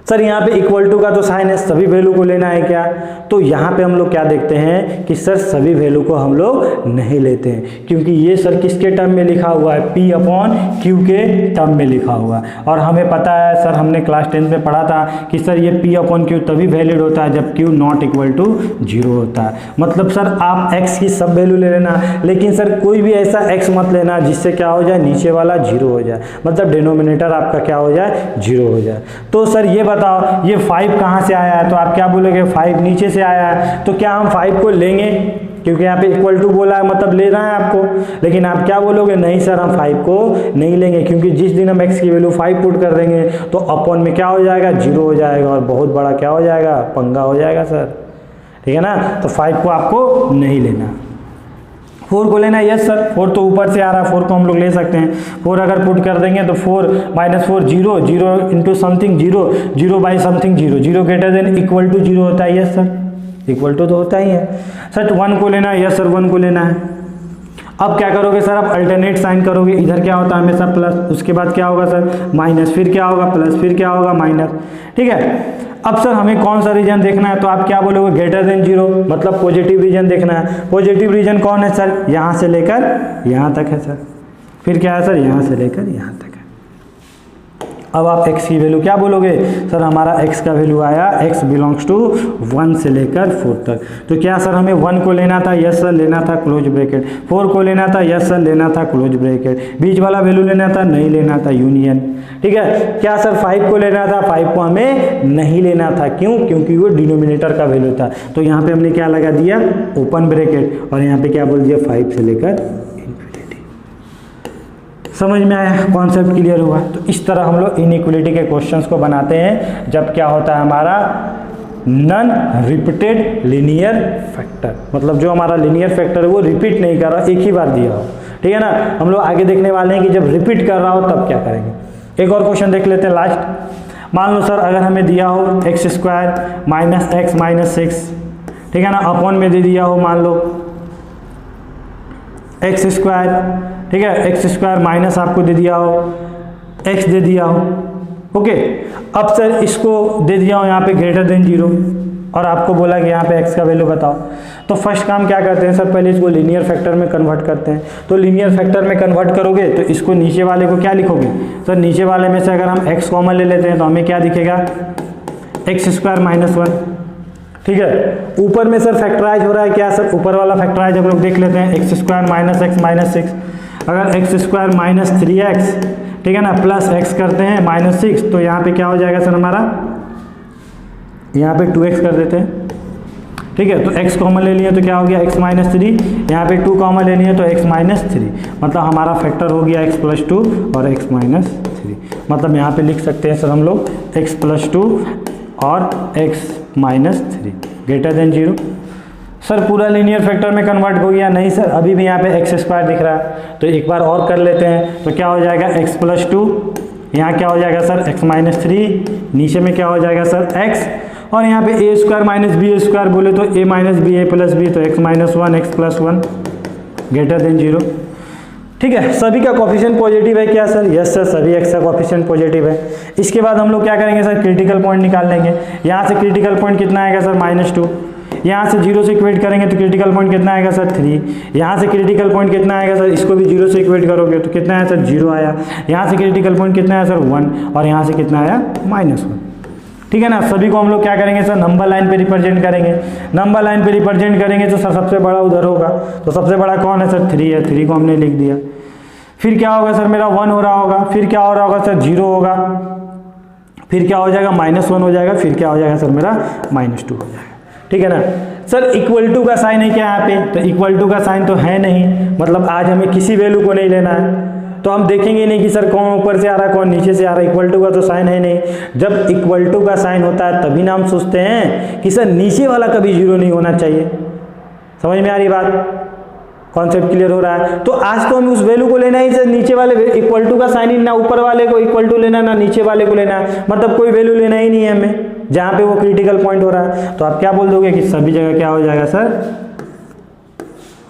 सर, यहाँ पे इक्वल टू का तो साइन है, सभी वैल्यू को लेना है क्या, तो यहाँ पे हम लोग क्या देखते हैं कि सर सभी वैल्यू को हम लोग नहीं लेते हैं, क्योंकि ये सर किसके टर्म में लिखा हुआ है, P अपॉन Q के टर्म में लिखा हुआ है। और हमें पता है सर, हमने क्लास 10 में पढ़ा था कि सर ये P अपॉन Q तभी वैलिड होता है जब Q नॉट इक्वल टू 0 होता है। मतलब सर आप x की सब वैल्यू ले लेना, लेकिन सर कोई भी ऐसा x मत लेना जिससे क्या हो जाए, नीचे वाला 0 हो जाए, मतलब डिनोमिनेटर आपका क्या हो जाए, 0 हो जाए। तो सर ये बताओ ये 5 कहाँ से आया है, तो आप क्या बोलोगे 5 नीचे से आया है, तो क्या हम 5 को लेंगे, क्योंकि यहाँ पे इक्वल टू बोला है मतलब लेना है आपको। लेकिन आप क्या बोलोगे, नहीं सर हम 5 को नहीं लेंगे, क्योंकि जिस दिन हम x की वैल्यू 5 पुट कर देंगे तो अपॉन में क्या हो जाएगा, 0 हो जाएगा और बहुत बड़ा क्या हो जाएगा, पंगा हो जाएगा सर, ठीक है ना। तो 5 को आपको नहीं लेना, 4 को लेना है। यस सर 4 तो ऊपर से आ रहा है, 4 को हम लोग ले सकते हैं। 4 अगर पुट कर देंगे तो 4 minus 4 0, 0 into something 0, 0 by something 0, 0 greater than equal to 0 होता है। यस सर इक्वल टू तो होता ही है। सर 1 को लेना है, यस सर 1 को लेना है। अब क्या करोगे सर, आप अल्टरनेट साइन करोगे, इधर क्या होता है हमेशा प्लस, उसके बाद क्या होगा सर माइनस, फिर क्या होगा प्लस, फिर क्या होगा माइनस, ठीक है। अब सर हमें कौन सा रीजन देखना है, तो आप क्या बोलोगे ग्रेटर देन 0, मतलब पॉजिटिव रीजन देखना है। पॉजिटिव रीजन कौन है सर, यहाँ से लेकर यहाँ तक है सर, फिर क्या है सर यहाँ से लेकर यहाँ तक है। अब आप x की वैल्यू क्या बोलोगे, सर हमारा x का वैल्यू आया x बिलोंग्स टू 1 से लेकर 4 तक। तो क्या सर हमें 1 को लेना था, यस सर लेना था, क्लोज ब्रैकेट। 4 को लेना था, यस सर लेना था, क्लोज ब्रैकेट। बीच वाला वैल्यू लेना था, नहीं लेना था, यूनियन, ठीक है। क्या सर 5 को लेना था, 5 को हमें नहीं लेना था, क्यों, क्योंकि वो डिनोमिनेटर का वैल्यू था। तो यहाँ पे हमने क्या लगा दिया, ओपन ब्रैकेट, और यहाँ पे क्या बोल दिया 5 से लेकर। समझ में आया, कॉन्सेप्ट क्लियर हुआ। तो इस तरह हम लोग इनइक्वलिटी के क्वेश्चंस को बनाते हैं जब क्या होता है हमारा नॉन रिपीटेड लिनियर फैक्टर, मतलब जो हमारा लिनियर फैक्टर है वो रिपीट नहीं कर रहा, एक ही बार दिया हो, ठीक है ना। हम लोग आगे देखने वाले हैं कि जब रिपीट कर रहा हो तब क्या करेंगे। एक और क्वेश्चन देख लेते हैं लास्ट। मान लो सर अगर हमें दिया हो x square minus x minus 6, ठीक है ना, अपॉन में दे दिया हो मान लो एक्स स्क्वायर, ठीक है, एक्स स्क्वायर माइनस आपको दे दिया हो एक्स दे दिया हो, ओके। अब सर इसको दे दिया हो यहाँ पे ग्रेटर देन 0 और आपको बोला कि यहाँ पे एक्स का वैल्यू बताओ। तो फर्स्ट काम क्या करते हैं सर, पहले इसको लीनियर फैक्टर में कन्वर्ट करते हैं। तो लीनियर फैक्टर में कन्वर्ट करोगे तो इसको नीचे वाले को क्या लिखोगे सर, नीचे वाले में से अगर हम एक्स कॉमन ले लेते हैं तो हमें क्या दिखेगा, एक्स स्क्वायर माइनस 1, ठीक है। ऊपर में सर फैक्टराइज हो रहा है क्या सर, ऊपर वाला फैक्टराइज हम लोग देख लेते हैं, x square minus x minus 6, अगर एक्स स्क्वायर माइनस 3x, ठीक है ना, प्लस x करते हैं माइनस 6, तो यहाँ पे क्या हो जाएगा सर हमारा, यहाँ पे 2x कर देते हैं, ठीक है। तो x कॉमन ले लिए तो क्या हो गया x माइनस 3, यहाँ पे 2 कॉमन ले लिए तो x माइनस 3, मतलब हमारा फैक्टर हो गया x प्लस 2 और x माइनस 3, मतलब यहाँ पे लिख सकते हैं सर हम लोग x प्लस 2 और x minus 3 greater than 0। Sir पूरा लीनियर फैक्टर में कन्वर्ट हो गया, नहीं सर अभी भी यहाँ पे एक्स स्क्वायर दिख रहा है, तो एक बार और कर लेते हैं। तो क्या हो जाएगा x प्लस 2, यहाँ क्या हो जाएगा सर x माइनस 3, नीचे में क्या हो जाएगा सर x, और यहाँ पे a square minus b square बोले तो a minus b a plus b, तो x minus 1 x plus 1 greater than 0, ठीक है। सभी का कोफिशिएंट पॉजिटिव है क्या सर, यस सर सभी x का कोफिशिएंट पॉजिटिव है। इसके बाद हम लोग क्या करेंगे सर, क्रिटिकल पॉइंट निकाल लेंगे। यहाँ से क्रिटिकल पॉइंट कितना आएगा सर -2, यहाँ से 0 से इक्वेट करेंगे तो क्रिटिकल पॉइंट कितना आएगा सर 3, यहाँ से क्रिटिकल पॉइंट कितना आएगा सर, इसको भी 0 से इक्वेट करोगे तो कितना आया सर 0 आया, यहाँ से क्रिटिकल पॉइंट कितना आया सर 1, और यहाँ से कितना आया -1, ठीक है ना। सभी को हम लोग क्या करेंगे सर, नंबर लाइन पे रिप्रेजेंट करेंगे। नंबर लाइन पे रिप्रेजेंट करेंगे तो सर सबसे बड़ा उधर होगा, तो सबसे बड़ा कौन है सर 3 है, 3 को हमने लिख दिया। फिर क्या होगा सर मेरा 1 हो रहा होगा, फिर क्या हो रहा होगा सर 0 होगा, फिर क्या हो जाएगा -1 हो जाएगा, फिर क्या हो जाएगा सर मेरा -2 हो जाएगा, ठीक है ना। सर इक्वल टू का साइन है क्या यहाँ पे, तो इक्वल टू का साइन तो है नहीं, मतलब आज हमें किसी वैल्यू को नहीं लेना है, तो हम देखेंगे नहीं कि सर कौन ऊपर से आ रहा है कौन नीचे से आ रहा है, इक्वल टू का तो साइन है नहीं। जब इक्वल टू का साइन होता है तभी ना हम सोचते हैं कि सर नीचे वाला कभी 0 नहीं होना चाहिए। समझ में आ रही बात, कॉन्सेप्ट क्लियर हो रहा है। तो आज तो हमें उस वैल्यू को लेना ही सर, नीचे वाले इक्वल टू का साइन ही ना ऊपर वाले को इक्वल टू लेना ना नीचे वाले को लेना है, मतलब कोई वैल्यू लेना ही नहीं है हमें जहाँ पे वो क्रिटिकल पॉइंट हो रहा है। तो आप क्या बोल दोगे कि सभी जगह क्या हो जाएगा सर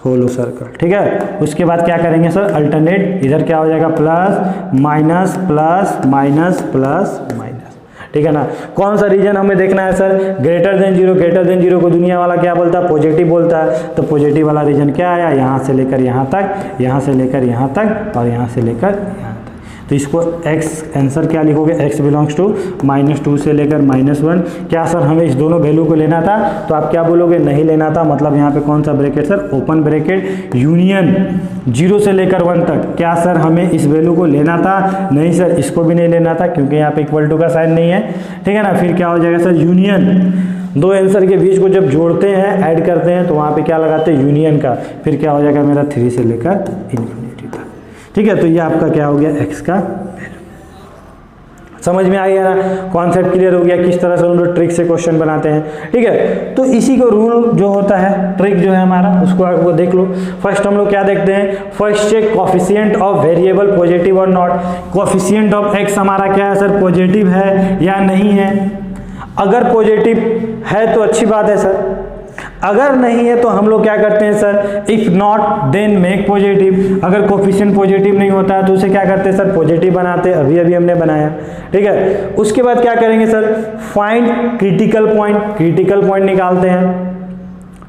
होलो सर्कल, ठीक है। उसके बाद क्या करेंगे सर, अल्टरनेट, इधर क्या हो जाएगा plus minus plus minus plus minus, ठीक है ना। कौन सा रीजन हमें देखना है sir, greater than zero. Greater than zero को दुनिया वाला क्या बोलता है, पॉजिटिव बोलता है। तो पॉजिटिव वाला रीजन क्या आया, यहाँ से लेकर यहाँ तक, यहाँ से लेकर यहाँ तक और यहाँ से लेकर यहाँ तक। तो इसको x आंसर क्या लिखोगे, x बिलोंग्स टू -2 से लेकर -1। क्या सर हमें इस दोनों वैल्यू को लेना था, तो आप क्या बोलोगे, नहीं लेना था। मतलब यहाँ पे कौन सा bracket sir, open bracket, union 0 से लेकर 1 तक। क्या सर हमें इस वैल्यू को लेना था, नहीं सर इसको भी नहीं लेना था, क्योंकि यहाँ पे इक्वल टू का साइन नहीं है, ठीक है ना। फिर क्या हो जाएगा सर, यूनियन, दो आंसर के बीच को जब जोड़ते हैं, ऐड करते हैं, तो वहाँ पे क्या लगाते हैं, यूनियन का। फिर क्या हो जाएगा मेरा 3 से लेकर इन्फिनिटी तक, ठीक है। तो ये आपका क्या हो गया, x का वैल्यू। समझ में आ गया ना, कॉन्सेप्ट क्लियर हो गया, किस तरह से हम लोग ट्रिक से क्वेश्चन बनाते हैं, ठीक है। तो इसी को रूल जो होता है, ट्रिक जो है हमारा, उसको आपको देख लो। फर्स्ट हम लोग क्या देखते हैं, first check coefficient of variable positive और नॉट। कोफिशिएंट ऑफ x हमारा क्या है सर, पॉजिटिव है या नहीं है। अगर पॉजिटिव है तो अच्छी बात है सर, अगर नहीं है तो हम लोग क्या करते हैं sir, if not then make positive. अगर कोफिशिएंट पॉजिटिव नहीं होता है तो उसे क्या करते हैं सर, पॉजिटिव बनाते हैं। अभी अभी हमने बनाया, ठीक है। उसके बाद क्या करेंगे sir, find critical point. Critical point निकालते हैं,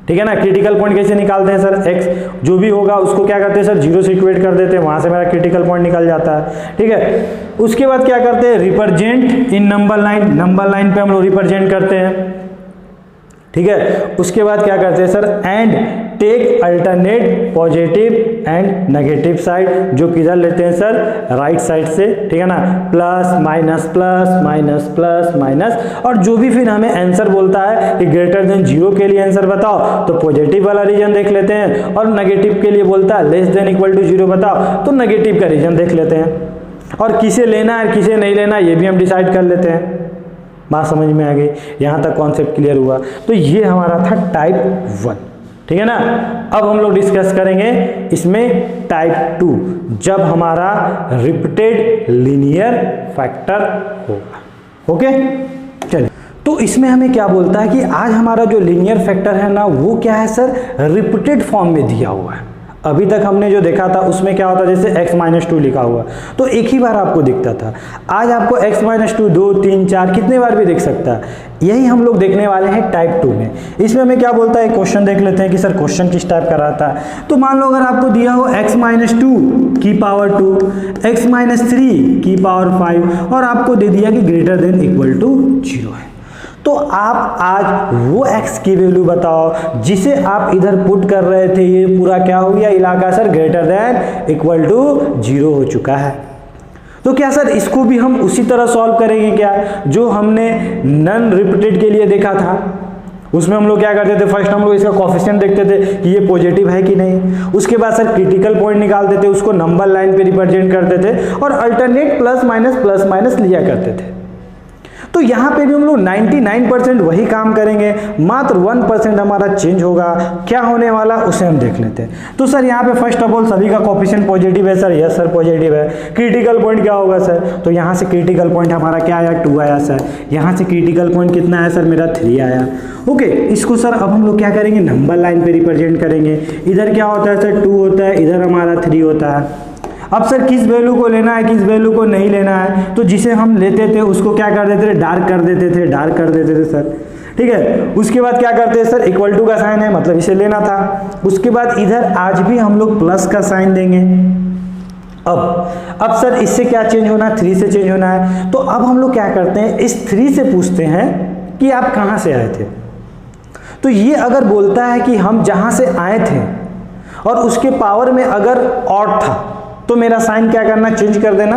ठीक है ना। क्रिटिकल पॉइंट कैसे निकालते हैं सर, x जो भी होगा उसको क्या करते हैं सर, 0 से इक्वेट कर देते हैं, वहां से मेरा क्रिटिकल पॉइंट निकल जाता है, ठीक है। उसके बाद क्या करते हैं, represent in number line. Number line पे हम लोग रिप्रेजेंट करते हैं, ठीक है। उसके बाद क्या करते हैं sir, and take alternate positive and negative side, जो किधर लेते हैं सर, राइट साइड से, ठीक है ना। Plus minus plus minus plus minus, और जो भी फिर हमें आंसर बोलता है कि ग्रेटर देन 0 के लिए आंसर बताओ, तो पॉजिटिव वाला रीजन देख लेते हैं, और नेगेटिव के लिए बोलता है लेस देन इक्वल टू 0 बताओ, तो नेगेटिव का रीजन देख लेते हैं। और किसे लेना है किसे नहीं लेना ये भी हम डिसाइड कर लेते हैं। बात समझ में आ गई, यहाँ तक कॉन्सेप्ट क्लियर हुआ। तो ये हमारा था टाइप 1, ठीक है ना। अब हम लोग डिस्कस करेंगे इसमें टाइप 2, जब हमारा रिपीटेड लीनियर फैक्टर होगा। ओके, चलिए। तो इसमें हमें क्या बोलता है कि आज हमारा जो लीनियर फैक्टर है ना, वो क्या है सर, रिपीटेड फॉर्म में दिया हुआ है। अभी तक हमने जो देखा था उसमें क्या होता, जैसे x-2 लिखा हुआ तो एक ही बार आपको दिखता था। आज आपको x-2 2 3 4 कितने बार भी दिख सकता है। यही हम लोग देखने वाले हैं टाइप 2 में। इसमें हमें क्या बोलता है, क्वेश्चन देख लेते हैं कि सर क्वेश्चन किस टाइप का रहता है। तो मान लो अगर आपको दिया हो x-2 की पावर 2, x-3 की पावर 5 और आपको दे दिया कि ग्रेटर देन इक्वल टू 0 है, तो आप आज वो x की वैल्यू बताओ जिसे आप इधर पुट कर रहे थे। ये पूरा क्या हो गया इलाका sir, greater than equal to 0 हो चुका है। तो क्या सर इसको भी हम उसी तरह सॉल्व करेंगे क्या, जो हमने नन रिपीटेड के लिए देखा था। उसमें हम लोग क्या करते थे, फर्स्ट हम लोग इसका कोफिशिएंट देखते थे कि ये पॉजिटिव है कि नहीं। उसके बाद सर क्रिटिकल पॉइंट निकालते थे, उसको नंबर लाइन पे रिप्रेजेंट करते थे और अल्टरनेट प्लस माइनस लिया करते थे। तो यहाँ पे भी हम लोग 99% वही काम करेंगे, मात्र 1% हमारा चेंज होगा। क्या होने वाला उसे हम देख लेते हैं। तो सर यहाँ पे फर्स्ट ऑफ ऑल सभी का कोफिशिएंट पॉजिटिव है सर, यस सर पॉजिटिव है। क्रिटिकल पॉइंट क्या होगा सर, तो यहाँ से क्रिटिकल पॉइंट हमारा क्या आया, 2 आया सर। यहाँ से क्रिटिकल पॉइंट कितना आया सर, मेरा 3 आया। ओके, इसको सर अब हम लोग क्या करेंगे, नंबर लाइन पे रिप्रेजेंट करेंगे। इधर क्या होता है सर, 2 होता है, इधर हमारा 3 होता है। अब सर किस वैल्यू को लेना है, किस वैल्यू को नहीं लेना है, तो जिसे हम लेते थे उसको क्या कर देते थे, डार्क कर देते थे, डार्क कर देते थे सर, ठीक है। उसके बाद क्या करते हैं सर, इक्वल टू का साइन है, मतलब इसे लेना था। उसके बाद इधर आज भी हम लोग प्लस का साइन देंगे। अब सर इससे क्या चेंज होना है, 3 से चेंज होना है। तो अब हम लोग क्या करते हैं, इस 3 से पूछते हैं कि आप कहाँ से आए थे। तो ये अगर बोलता है कि हम जहाँ से आए थे और उसके पावर में अगर ऑड था तो मेरा साइन क्या करना, चेंज कर देना।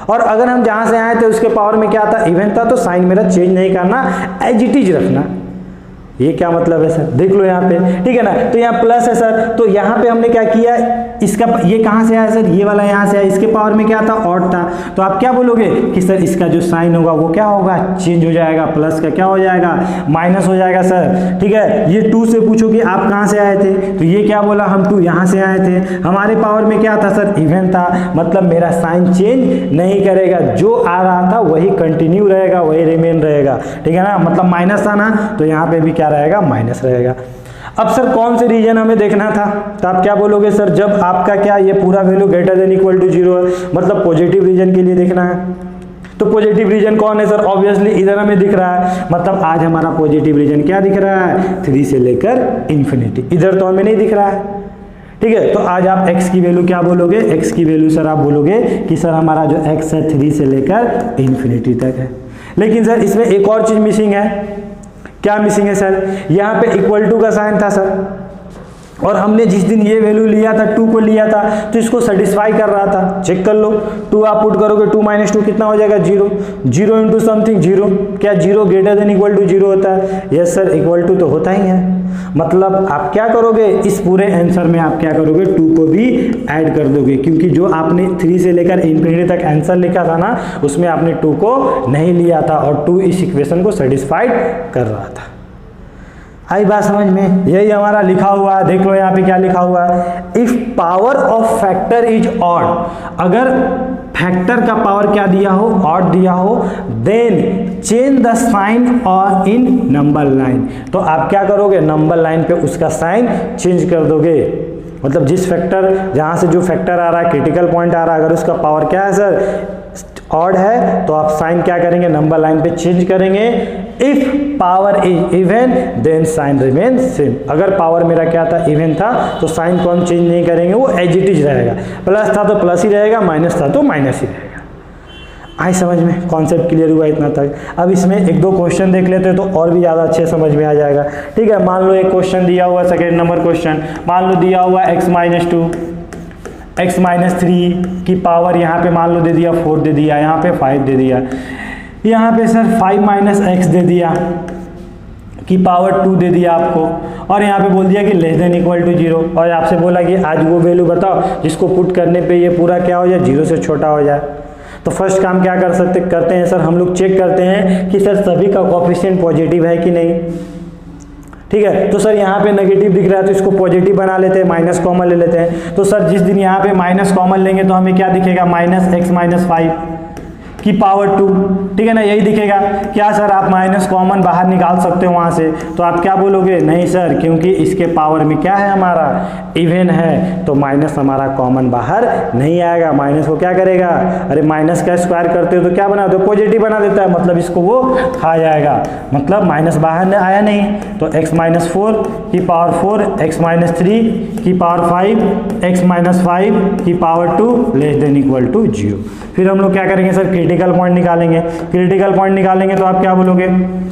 और अगर हम जहां से आए थे उसके पावर में क्या था, इवन था, तो साइन मेरा चेंज नहीं करना, एज इट इज रखना। ये क्या मतलब है सर, देख लो यहाँ पे, ठीक है ना। तो यहाँ प्लस है सर, तो यहाँ पे हमने क्या किया, इसका ये कहाँ से आया सर, ये वाला यहाँ से आया, इसके पावर में क्या था, ऑड था। तो आप क्या बोलोगे कि सर इसका जो साइन होगा वो क्या होगा, चेंज हो जाएगा, प्लस का क्या हो जाएगा, माइनस हो जाएगा सर, ठीक है। ये 2 से पूछो कि आप कहाँ से आए थे, तो ये क्या बोला, हम 2 यहाँ से आए थे। हमारे पावर में क्या था सर, इवन था, मतलब मेरा साइन चेंज नहीं करेगा, जो आ रहा था वही कंटिन्यू रहेगा, वही रिमेन रहेगा, ठीक है ना। मतलब माइनस था ना, तो यहाँ पे भी क्या रहेगा, माइनस रहेगा। अब सर कौन से रीजन हमें देखना था, तो आप क्या बोलोगे सर, जब आपका क्या ये पूरा value greater than equal to 0 है, मतलब पॉजिटिव रीजन के लिए देखना है। तो पॉजिटिव रीजन कौन है सर, ऑब्वियसली इधर हमें दिख रहा है, मतलब आज हमारा पॉजिटिव रीजन क्या दिख रहा है, 3 से लेकर इन्फिनिटी। इधर तो हमें नहीं दिख रहा है, ठीक है। तो आज आप x की वैल्यू क्या बोलोगे, x की वैल्यू सर आप बोलोगे कि सर हमारा जो x है 3 से लेकर इन्फिनिटी तक है। लेकिन सर इसमें एक और चीज मिसिंग है। क्या मिसिंग है सर, यहाँ पे इक्वल टू का साइन था सर, और हमने जिस दिन ये वैल्यू लिया था 2 को लिया था तो इसको सेटिस्फाई कर रहा था। चेक कर लो, 2 आप पुट करोगे, 2 - 2 कितना हो जाएगा, 0। 0 इंटू समथिंग 0, क्या 0 ग्रेटर देन इक्वल टू 0 होता है, यस सर इक्वल टू तो होता ही है। मतलब आप क्या करोगे, इस पूरे आंसर में आप क्या करोगे, 2 को भी ऐड कर दोगे, क्योंकि जो आपने 3 से लेकर इन्फिनिटी तक आंसर लिखा था ना, उसमें आपने 2 को नहीं लिया था और 2 इस इक्वेशन को सेटिस्फाइड कर रहा था। आई बात समझ में, यही हमारा लिखा हुआ है। देख लो यहाँ पे क्या लिखा हुआ है, if power of factor is odd, अगर फैक्टर का पावर क्या दिया हो, ऑड दिया हो, देन चेंज द साइन और इन नंबर लाइन। तो आप क्या करोगे, नंबर लाइन पे उसका साइन चेंज कर दोगे। मतलब जिस फैक्टर, जहाँ से जो फैक्टर आ रहा है, क्रिटिकल पॉइंट आ रहा है, अगर उसका पावर क्या है सर, ऑड है, तो आप साइन क्या करेंगे, नंबर लाइन पे चेंज करेंगे। If power is even then sign remain same, अगर पावर मेरा क्या था, इवन था, तो साइन को हम चेंज नहीं करेंगे, वो एज इट इज रहेगा। प्लस था तो प्लस ही रहेगा, माइनस था तो माइनस ही रहेगा। आई समझ में, कॉन्सेप्ट क्लियर हुआ इतना तक। अब इसमें एक दो क्वेश्चन देख लेते हैं तो और भी ज़्यादा अच्छे समझ में आ जाएगा। ठीक है, मान लो एक क्वेश्चन दिया हुआ, सेकेंड नंबर क्वेश्चन, मान लो दिया हुआ x-2 x-3 की पावर यहाँ पे मान लो दे दिया 4 दे दिया, यहाँ पे 5 दे दिया, यहाँ पे सर 5 - x दे दिया की पावर 2 दे दिया आपको, और यहाँ पे बोल दिया कि लेस देन इक्वल टू 0, और आपसे बोला कि आज वो वैल्यू बताओ जिसको पुट करने पे ये पूरा क्या हो जाए, 0 से छोटा हो जाए। तो फर्स्ट काम क्या करते हैं सर, हम लोग चेक करते हैं कि सर सभी का कोएफिशिएंट पॉजिटिव है कि नहीं। ठीक है, तो सर यहाँ पे नेगेटिव दिख रहा है तो इसको पॉजिटिव बना लेते हैं, माइनस कॉमन ले लेते हैं। तो सर जिस दिन यहाँ पे माइनस कॉमन लेंगे तो हमें क्या दिखेगा, -x - 5 की पावर 2, ठीक है ना, यही दिखेगा। क्या सर आप माइनस कॉमन बाहर निकाल सकते हो वहाँ से, तो आप क्या बोलोगे, नहीं सर, क्योंकि इसके पावर में क्या है, हमारा इवन है, तो माइनस हमारा कॉमन बाहर नहीं आएगा। माइनस को क्या करेगा, अरे माइनस का स्क्वायर करते हो तो क्या बना दो, पॉजिटिव बना देता है, मतलब इसको वो खा जाएगा, मतलब माइनस बाहर आया नहीं। तो x - 4 की पावर 4, x - 3 की पावर 5, x - 5 की power 2 less than equal to 0। फिर हम लोग क्या करेंगे सर, क्रिटिकल पॉइंट निकालेंगे। क्रिटिकल पॉइंट निकालेंगे तो आप क्या बोलोगे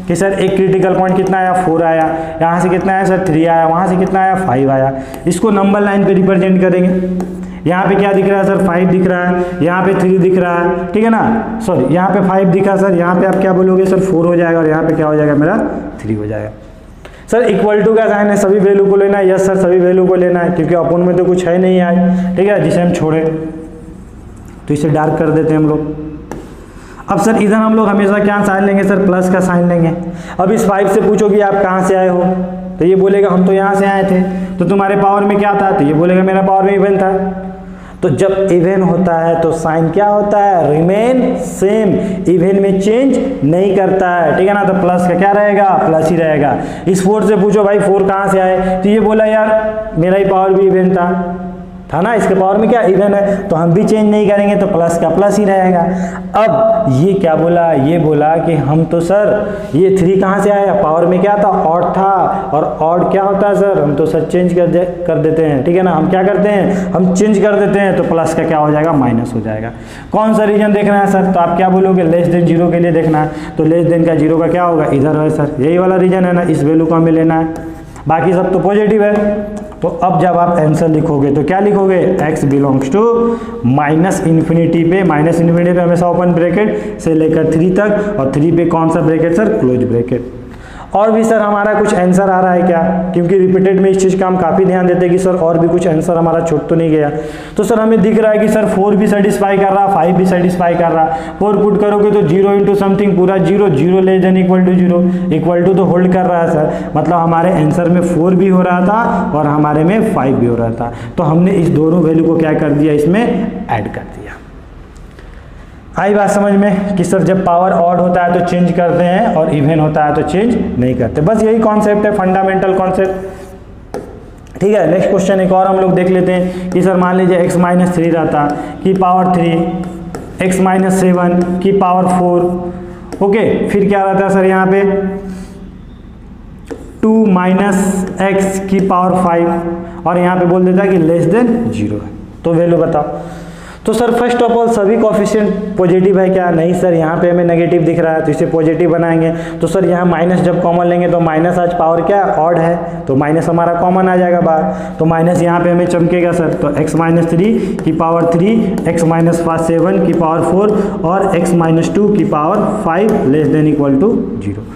कि सर एक क्रिटिकल पॉइंट कितना आया, 4 आया, यहाँ से कितना आया सर, 3 आया, वहाँ से कितना आया, 5 आया। इसको नंबर लाइन पे रिप्रेजेंट करेंगे। यहाँ पे क्या दिख रहा है सर, 5 दिख रहा है, यहाँ पे 3 दिख रहा है, ठीक है ना, सॉरी यहाँ पे 5 दिखा सर, यहाँ पे आप क्या बोलोगे सर, 4 हो जाएगा, और यहाँ पे क्या हो जाएगा मेरा, 3 हो जाएगा। सर इक्वल टू का साइन है, सभी वैल्यू को लेना है, यस सर सभी वैल्यू को लेना है, क्योंकि अपोन में तो कुछ है नहीं आज, ठीक है, जिसे हम छोड़े, तो इसे डार्क कर देते हैं हम लोग। अब सर इधर हम लोग हमेशा क्या साइन लेंगे सर, प्लस का साइन लेंगे। अब इस 5 से पूछो कि आप कहाँ से आए हो, तो ये बोलेगा हम तो यहाँ से आए थे। तो तुम्हारे पावर में क्या था, तो ये बोलेगा मेरा पावर में इवन था। तो जब इवन होता है तो साइन क्या होता है, रिमेन सेम, इवन में चेंज नहीं करता है, ठीक है ना। तो प्लस का क्या रहेगा, प्लस ही रहेगा। इस 4 से पूछो भाई 4 कहाँ से आए, तो ये बोला यार मेरा ही पावर भी इवन था ना, इसके पावर में क्या इवन है, तो हम भी चेंज नहीं करेंगे, तो प्लस का प्लस ही रहेगा। अब ये क्या बोला, ये बोला कि हम तो सर ये 3 कहाँ से आया, पावर में क्या था, ऑड था, और ऑड क्या होता है सर, हम तो सर चेंज कर देते हैं, ठीक है ना, हम क्या करते हैं, हम चेंज कर देते हैं, तो प्लस का क्या हो जाएगा, माइनस हो जाएगा। कौन सा रीजन देखना है सर, तो आप क्या बोलोगे, लेस देन 0 के लिए देखना है, तो लेस देन का 0 का क्या होगा, इधर है सर, यही वाला रीजन है ना, इस वैल्यू को हमें लेना है, बाकी सब तो पॉजिटिव है। तो अब जब आप आंसर लिखोगे तो क्या लिखोगे, x बिलोंग्स टू -इन्फिनिटी पे, -इन्फिनिटी पे हमेशा ओपन ब्रैकेट से लेकर 3 तक, और 3 पे कौन सा ब्रैकेट सर, क्लोज ब्रैकेट। और भी सर हमारा कुछ आंसर आ रहा है क्या, क्योंकि रिपीटेड में इस चीज़ का हम काफ़ी ध्यान देते हैं कि सर और भी कुछ आंसर हमारा छूट तो नहीं गया। तो सर हमें दिख रहा है कि सर 4 भी सेटिस्फाई कर रहा, 5 भी सेटिस्फाई कर रहा। 4 पुट करोगे तो 0 इंटू समथिंग पूरा 0, 0 less than equal to 0, equal to तो होल्ड कर रहा है सर, मतलब हमारे आंसर में 4 भी हो रहा था और हमारे में 5 भी हो रहा था। तो हमने इस दोनों वैल्यू को क्या कर दिया, इसमें ऐड कर दिया। आई बात समझ में कि सर जब पावर ऑड होता है तो चेंज करते हैं और इवन होता है तो चेंज नहीं करते। बस यही कॉन्सेप्ट है, फंडामेंटल कॉन्सेप्ट। ठीक है, नेक्स्ट क्वेश्चन एक और हम लोग देख लेते हैं कि सर मान लीजिए x माइनस 3 रहता की पावर 3, x माइनस 7 की पावर 4, ओके, फिर क्या रहता है सर यहाँ पे 2 माइनस एक्स की पावर 5 और यहाँ पे बोल देता है कि लेस देन 0 है। तो वैल्यू बताओ। तो सर फर्स्ट ऑफ ऑल सभी कोफिशिएंट पॉजिटिव है क्या? नहीं सर, यहाँ पे हमें नेगेटिव दिख रहा है तो इसे पॉजिटिव बनाएंगे। तो सर यहाँ माइनस जब कॉमन लेंगे तो माइनस आज पावर क्या ऑड है तो माइनस हमारा कॉमन आ जाएगा बाहर, तो माइनस यहाँ पे हमें चमकेगा सर। तो x माइनस 3 की पावर 3, x माइनस 7 की पावर 4 और x माइनस 2 की power 5 less than equal to 0।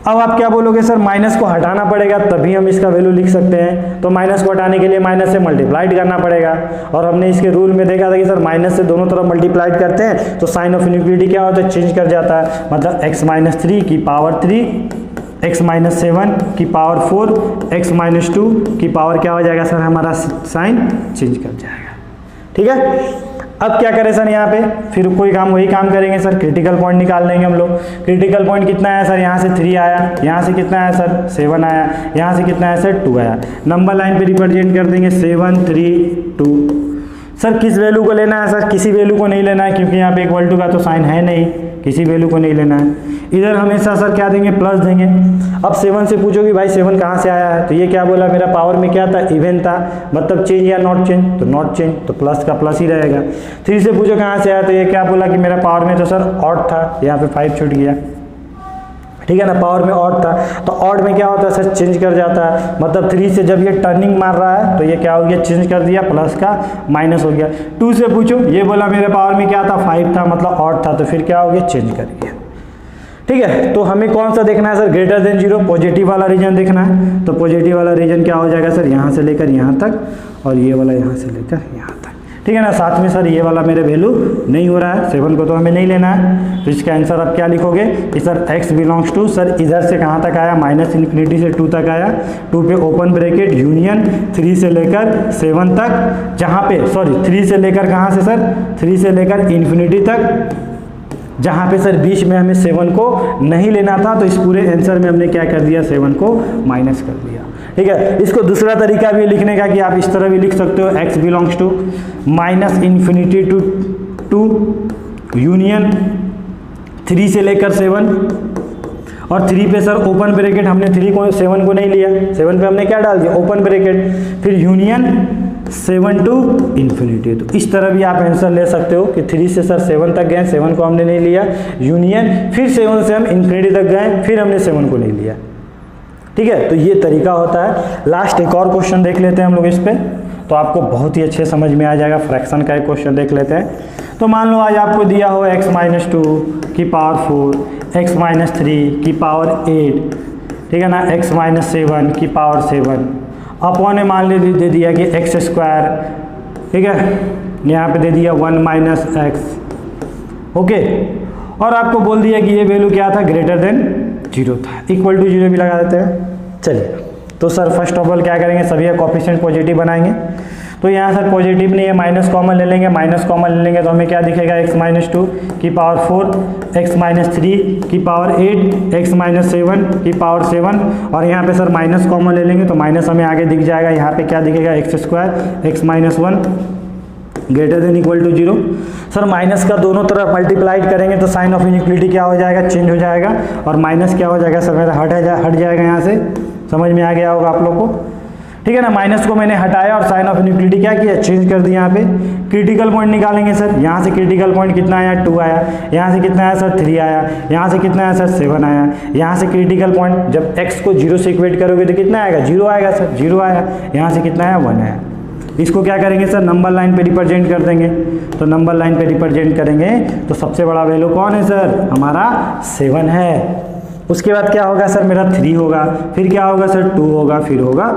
अब आप क्या बोलोगे सर माइनस को हटाना पड़ेगा तभी हम इसका वैल्यू लिख सकते हैं। तो माइनस को हटाने के लिए माइनस से मल्टीप्लाइड करना पड़ेगा और हमने इसके रूल में देखा था कि सर माइनस से दोनों तरफ मल्टीप्लाइड करते हैं तो साइन ऑफ इनइक्वालिटी क्या होता है, चेंज कर जाता है। मतलब x माइनस 3 की पावर 3, x माइनस 7 की पावर 4, x माइनस 2 की पावर क्या हो जाएगा सर, हमारा साइन चेंज कर जाएगा। ठीक है, अब क्या करें सर यहाँ पे फिर कोई काम वही काम करेंगे सर, क्रिटिकल पॉइंट निकाल लेंगे हम लोग। क्रिटिकल पॉइंट कितना आया सर, यहाँ से 3 आया, यहाँ से कितना आया सर 7 आया, यहाँ से कितना आया सर 2 आया। नंबर लाइन पे रिप्रेजेंट कर देंगे 7 3 2। सर किस वैल्यू को लेना है सर, किसी वैल्यू को नहीं लेना है क्योंकि यहाँ पे इक्वल टू का तो साइन है नहीं, किसी वैल्यू को नहीं लेना है। इधर हमेशा सर क्या देंगे, प्लस देंगे। अब 7 से पूछोगे भाई 7 कहाँ से आया है, तो ये क्या बोला मेरा पावर में क्या था, इवन था, मतलब चेंज या नॉट चेंज, तो नॉट चेंज, तो प्लस का प्लस ही रहेगा। 3 से पूछो कहाँ से आया, तो ये क्या बोला कि मेरा पावर में तो सर ऑड था, यहाँ पे 5 छूट गया। ठीक है ना, पावर में ऑड था तो ऑड में क्या होता है सर, चेंज कर जाता है। मतलब 3 से जब ये टर्निंग मार रहा है तो ये क्या हो गया, चेंज कर दिया, प्लस का माइनस हो गया। 2 से पूछो, ये बोला मेरे पावर में क्या था 5 था, मतलब ऑड था, तो फिर क्या हो गया, चेंज कर दिया। ठीक है, तो हमें कौन सा देखना है सर, ग्रेटर देन 0, पॉजिटिव वाला रीजन देखना है। तो पॉजिटिव वाला रीजन क्या हो जाएगा सर, यहाँ से लेकर यहाँ तक और ये वाला यहाँ से लेकर यहाँ तक। ठीक है ना, साथ में सर ये वाला मेरे वैल्यू नहीं हो रहा है, 7 को तो हमें नहीं लेना है। तो इसका आंसर आप क्या लिखोगे कि sir x belongs to, sir इधर से कहाँ तक आया, माइनस इन्फिनिटी से 2 तक आया, 2 पे ओपन ब्रैकेट यूनियन 3 से लेकर 7 तक, जहाँ पे सॉरी 3 से लेकर कहाँ से सर, 3 से लेकर इन्फिनिटी तक, जहाँ पे सर बीच में हमें 7 को नहीं लेना था। तो इस पूरे आंसर में हमने क्या कर दिया, 7 को माइनस कर दिया। ठीक है, इसको दूसरा तरीका भी लिखने का कि आप इस तरह भी लिख सकते हो, x belongs to minus infinity to 2 union 3 से लेकर 7 और 3 पे सर ओपन ब्रैकेट, हमने 3 को 7 को नहीं लिया, 7 पे हमने क्या डाल दिया, ओपन ब्रैकेट, फिर यूनियन 7 टू इन्फिनिटी। तो इस तरह भी आप आंसर ले सकते हो कि 3 से सर 7 तक गए, 7 को हमने नहीं लिया, यूनियन फिर 7 से हम इन्फिनिटी तक गए, फिर हमने 7 को नहीं लिया। ठीक है, तो ये तरीका होता है। लास्ट एक और क्वेश्चन देख लेते हैं हम लोग इस पे, तो आपको बहुत ही अच्छे समझ में आ जाएगा। फ्रैक्शन का एक क्वेश्चन देख लेते हैं। तो मान लो आज आपको दिया हो x माइनस 2 की पावर 4, x माइनस 3 की पावर 8, ठीक है ना, x माइनस 7 की पावर 7 अपॉन ने मान ले दे दिया कि एक्स स्क्वायर, ठीक है, यहाँ पे दे दिया 1 माइनस एक्स, ओके, और आपको बोल दिया कि ये वैल्यू क्या था, ग्रेटर देन 0 था, इक्वल टू 0 भी लगा देते हैं। चलिए, तो सर फर्स्ट ऑफ ऑल क्या करेंगे, सभी का कोफिशिएंट पॉजिटिव बनाएंगे। तो यहाँ सर पॉजिटिव नहीं है, माइनस कॉमन ले लेंगे, माइनस कॉमन ले लेंगे तो हमें क्या दिखेगा, x माइनस 2 की पावर 4, x माइनस 3 की पावर 8, x माइनस 7 की पावर 7 और यहाँ पे सर माइनस कॉमन ले लेंगे तो माइनस हमें आगे दिख जाएगा, यहाँ पे क्या दिखेगा, x square x minus 1 greater than equal to 0। Sir minus का दोनों तरफ मल्टीप्लाइड करेंगे तो साइन ऑफ इनइक्वालिटी क्या हो जाएगा, चेंज हो जाएगा और माइनस क्या हो जाएगा सर, मेरा हट जाएगा यहाँ से। समझ में आ गया होगा आप लोग को, ठीक है ना। माइनस को मैंने हटाया और साइन ऑफ इनइक्वालिटी क्या किया, चेंज कर दिया। यहाँ पे क्रिटिकल पॉइंट निकालेंगे सर, यहाँ से क्रिटिकल पॉइंट कितना आया, 2 आया, यहाँ से कितना आया सर 3 आया, यहाँ से कितना आया सर 7 आया, यहाँ से क्रिटिकल पॉइंट जब x को 0 से इक्वेट करोगे तो कितना आएगा, 0 आएगा सर, 0 आया, यहाँ से कितना आया 1 आया। इसको क्या करेंगे सर, नंबर लाइन पे रिप्रेजेंट कर देंगे। तो नंबर लाइन पे रिप्रेजेंट करेंगे तो सबसे बड़ा वैल्यू कौन है सर, हमारा 7 है। उसके बाद क्या होगा सर, मेरा 3 होगा, फिर क्या होगा सर 2 होगा, फिर होगा,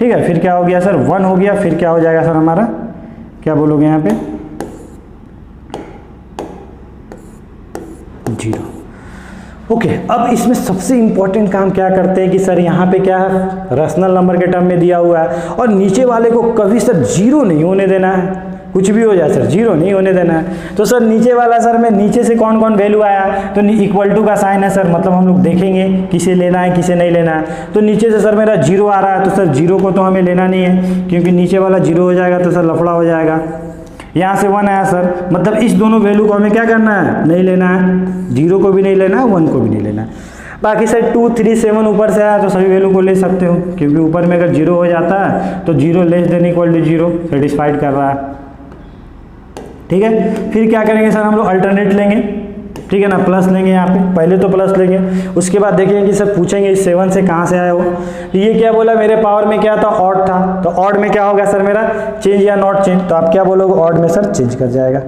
ठीक है, फिर क्या हो गया सर 1 हो गया, फिर क्या हो जाएगा सर हमारा, क्या बोलोगे यहाँ पे 0। ओके, अब इसमें सबसे इंपॉर्टेंट काम क्या करते हैं कि सर यहाँ पे क्या है, रैशनल नंबर के टर्म में दिया हुआ है और नीचे वाले को कभी सर 0 नहीं होने देना है। कुछ भी हो जाए सर, जीरो नहीं होने देना है। तो सर नीचे वाला सर में नीचे से कौन कौन वैल्यू आया, तो इक्वल टू का साइन है सर, मतलब हम लोग देखेंगे किसे लेना है किसे नहीं लेना है। तो नीचे से सर मेरा जीरो आ रहा है, तो सर जीरो को तो हमें लेना नहीं है क्योंकि नीचे वाला जीरो हो जाएगा तो सर लफड़ा हो जाएगा। यहाँ से 1 आया सर, मतलब इस दोनों वैल्यू को हमें क्या करना है, नहीं लेना है, जीरो को भी नहीं लेना है, 1 को भी नहीं लेना है। बाकी सर 2 3 7 ऊपर से आया तो सभी वैल्यू को ले सकते हो, क्योंकि ऊपर में अगर जीरो हो जाता है तो zero less than equal to zero satisfied कर रहा है। ठीक है, फिर क्या करेंगे सर, हम लोग अल्टरनेट लेंगे, ठीक है ना, प्लस लेंगे यहाँ पे, पहले तो प्लस लेंगे, उसके बाद देखेंगे कि सर पूछेंगे इस 7 से कहाँ से आया हो। तो ये क्या बोला, मेरे पावर में क्या था, ऑड था, तो ऑड में क्या होगा सर मेरा, चेंज या नॉट चेंज, तो आप क्या बोलोगे, ऑड में सर चेंज कर जाएगा।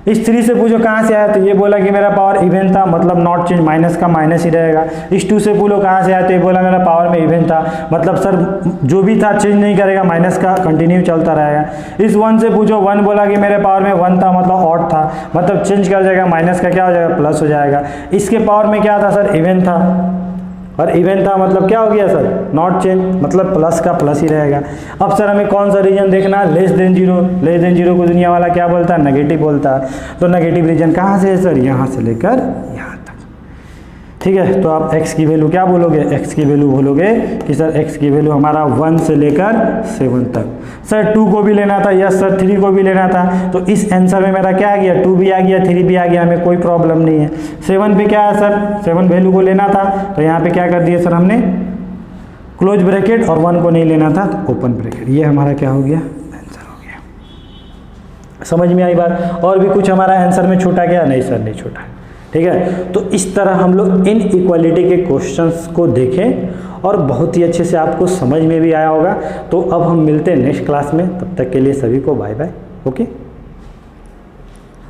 इस 3 से पूछो कहाँ से आया, तो ये बोला कि मेरा पावर इवन था, मतलब नॉट चेंज, माइनस का माइनस ही रहेगा। इस 2 से पूछो कहाँ से आया, तो ये बोला मेरा पावर में इवन था, मतलब सर जो भी था चेंज नहीं करेगा, माइनस का कंटिन्यू चलता रहेगा। इस 1 से पूछो, 1 बोला कि मेरे पावर में 1 था, मतलब ऑड था, मतलब चेंज कर जाएगा, माइनस का क्या हो जाएगा, प्लस हो जाएगा। इसके पावर में क्या था सर, इवन था, और इवन था मतलब क्या हो गया सर, नॉट चेंज, मतलब प्लस का प्लस ही रहेगा। अब सर हमें कौन सा रीजन देखना है, less than zero. Less than zero को दुनिया वाला क्या बोलता है, नेगेटिव बोलता है। तो नेगेटिव रीजन कहाँ से है सर, यहाँ से लेकर यहाँ तक। ठीक है, तो आप x की वैल्यू क्या बोलोगे, x की वैल्यू बोलोगे कि सर x की वैल्यू हमारा 1 से लेकर 7 तक। सर 2 को भी लेना था, यस सर 3 को भी लेना था, तो इस आंसर में मेरा क्या आ गया, 2 भी आ गया 3 भी आ गया, हमें कोई प्रॉब्लम नहीं है। 7 पे क्या है सर, 7 वैल्यू को लेना था, तो यहाँ पे क्या कर दिया सर हमने, क्लोज ब्रैकेट, और 1 को नहीं लेना था तो ओपन ब्रैकेट। ये हमारा क्या हो गया, आंसर हो गया। समझ में आई बात। और भी कुछ हमारा आंसर में छूटा गया, नहीं सर नहीं छूटा। ठीक है, तो इस तरह हम लोग इन इक्वालिटी के क्वेश्चंस को देखें और बहुत ही अच्छे से आपको समझ में भी आया होगा। तो अब हम मिलते हैं नेक्स्ट क्लास में, तब तक के लिए सभी को बाय बाय। ओके।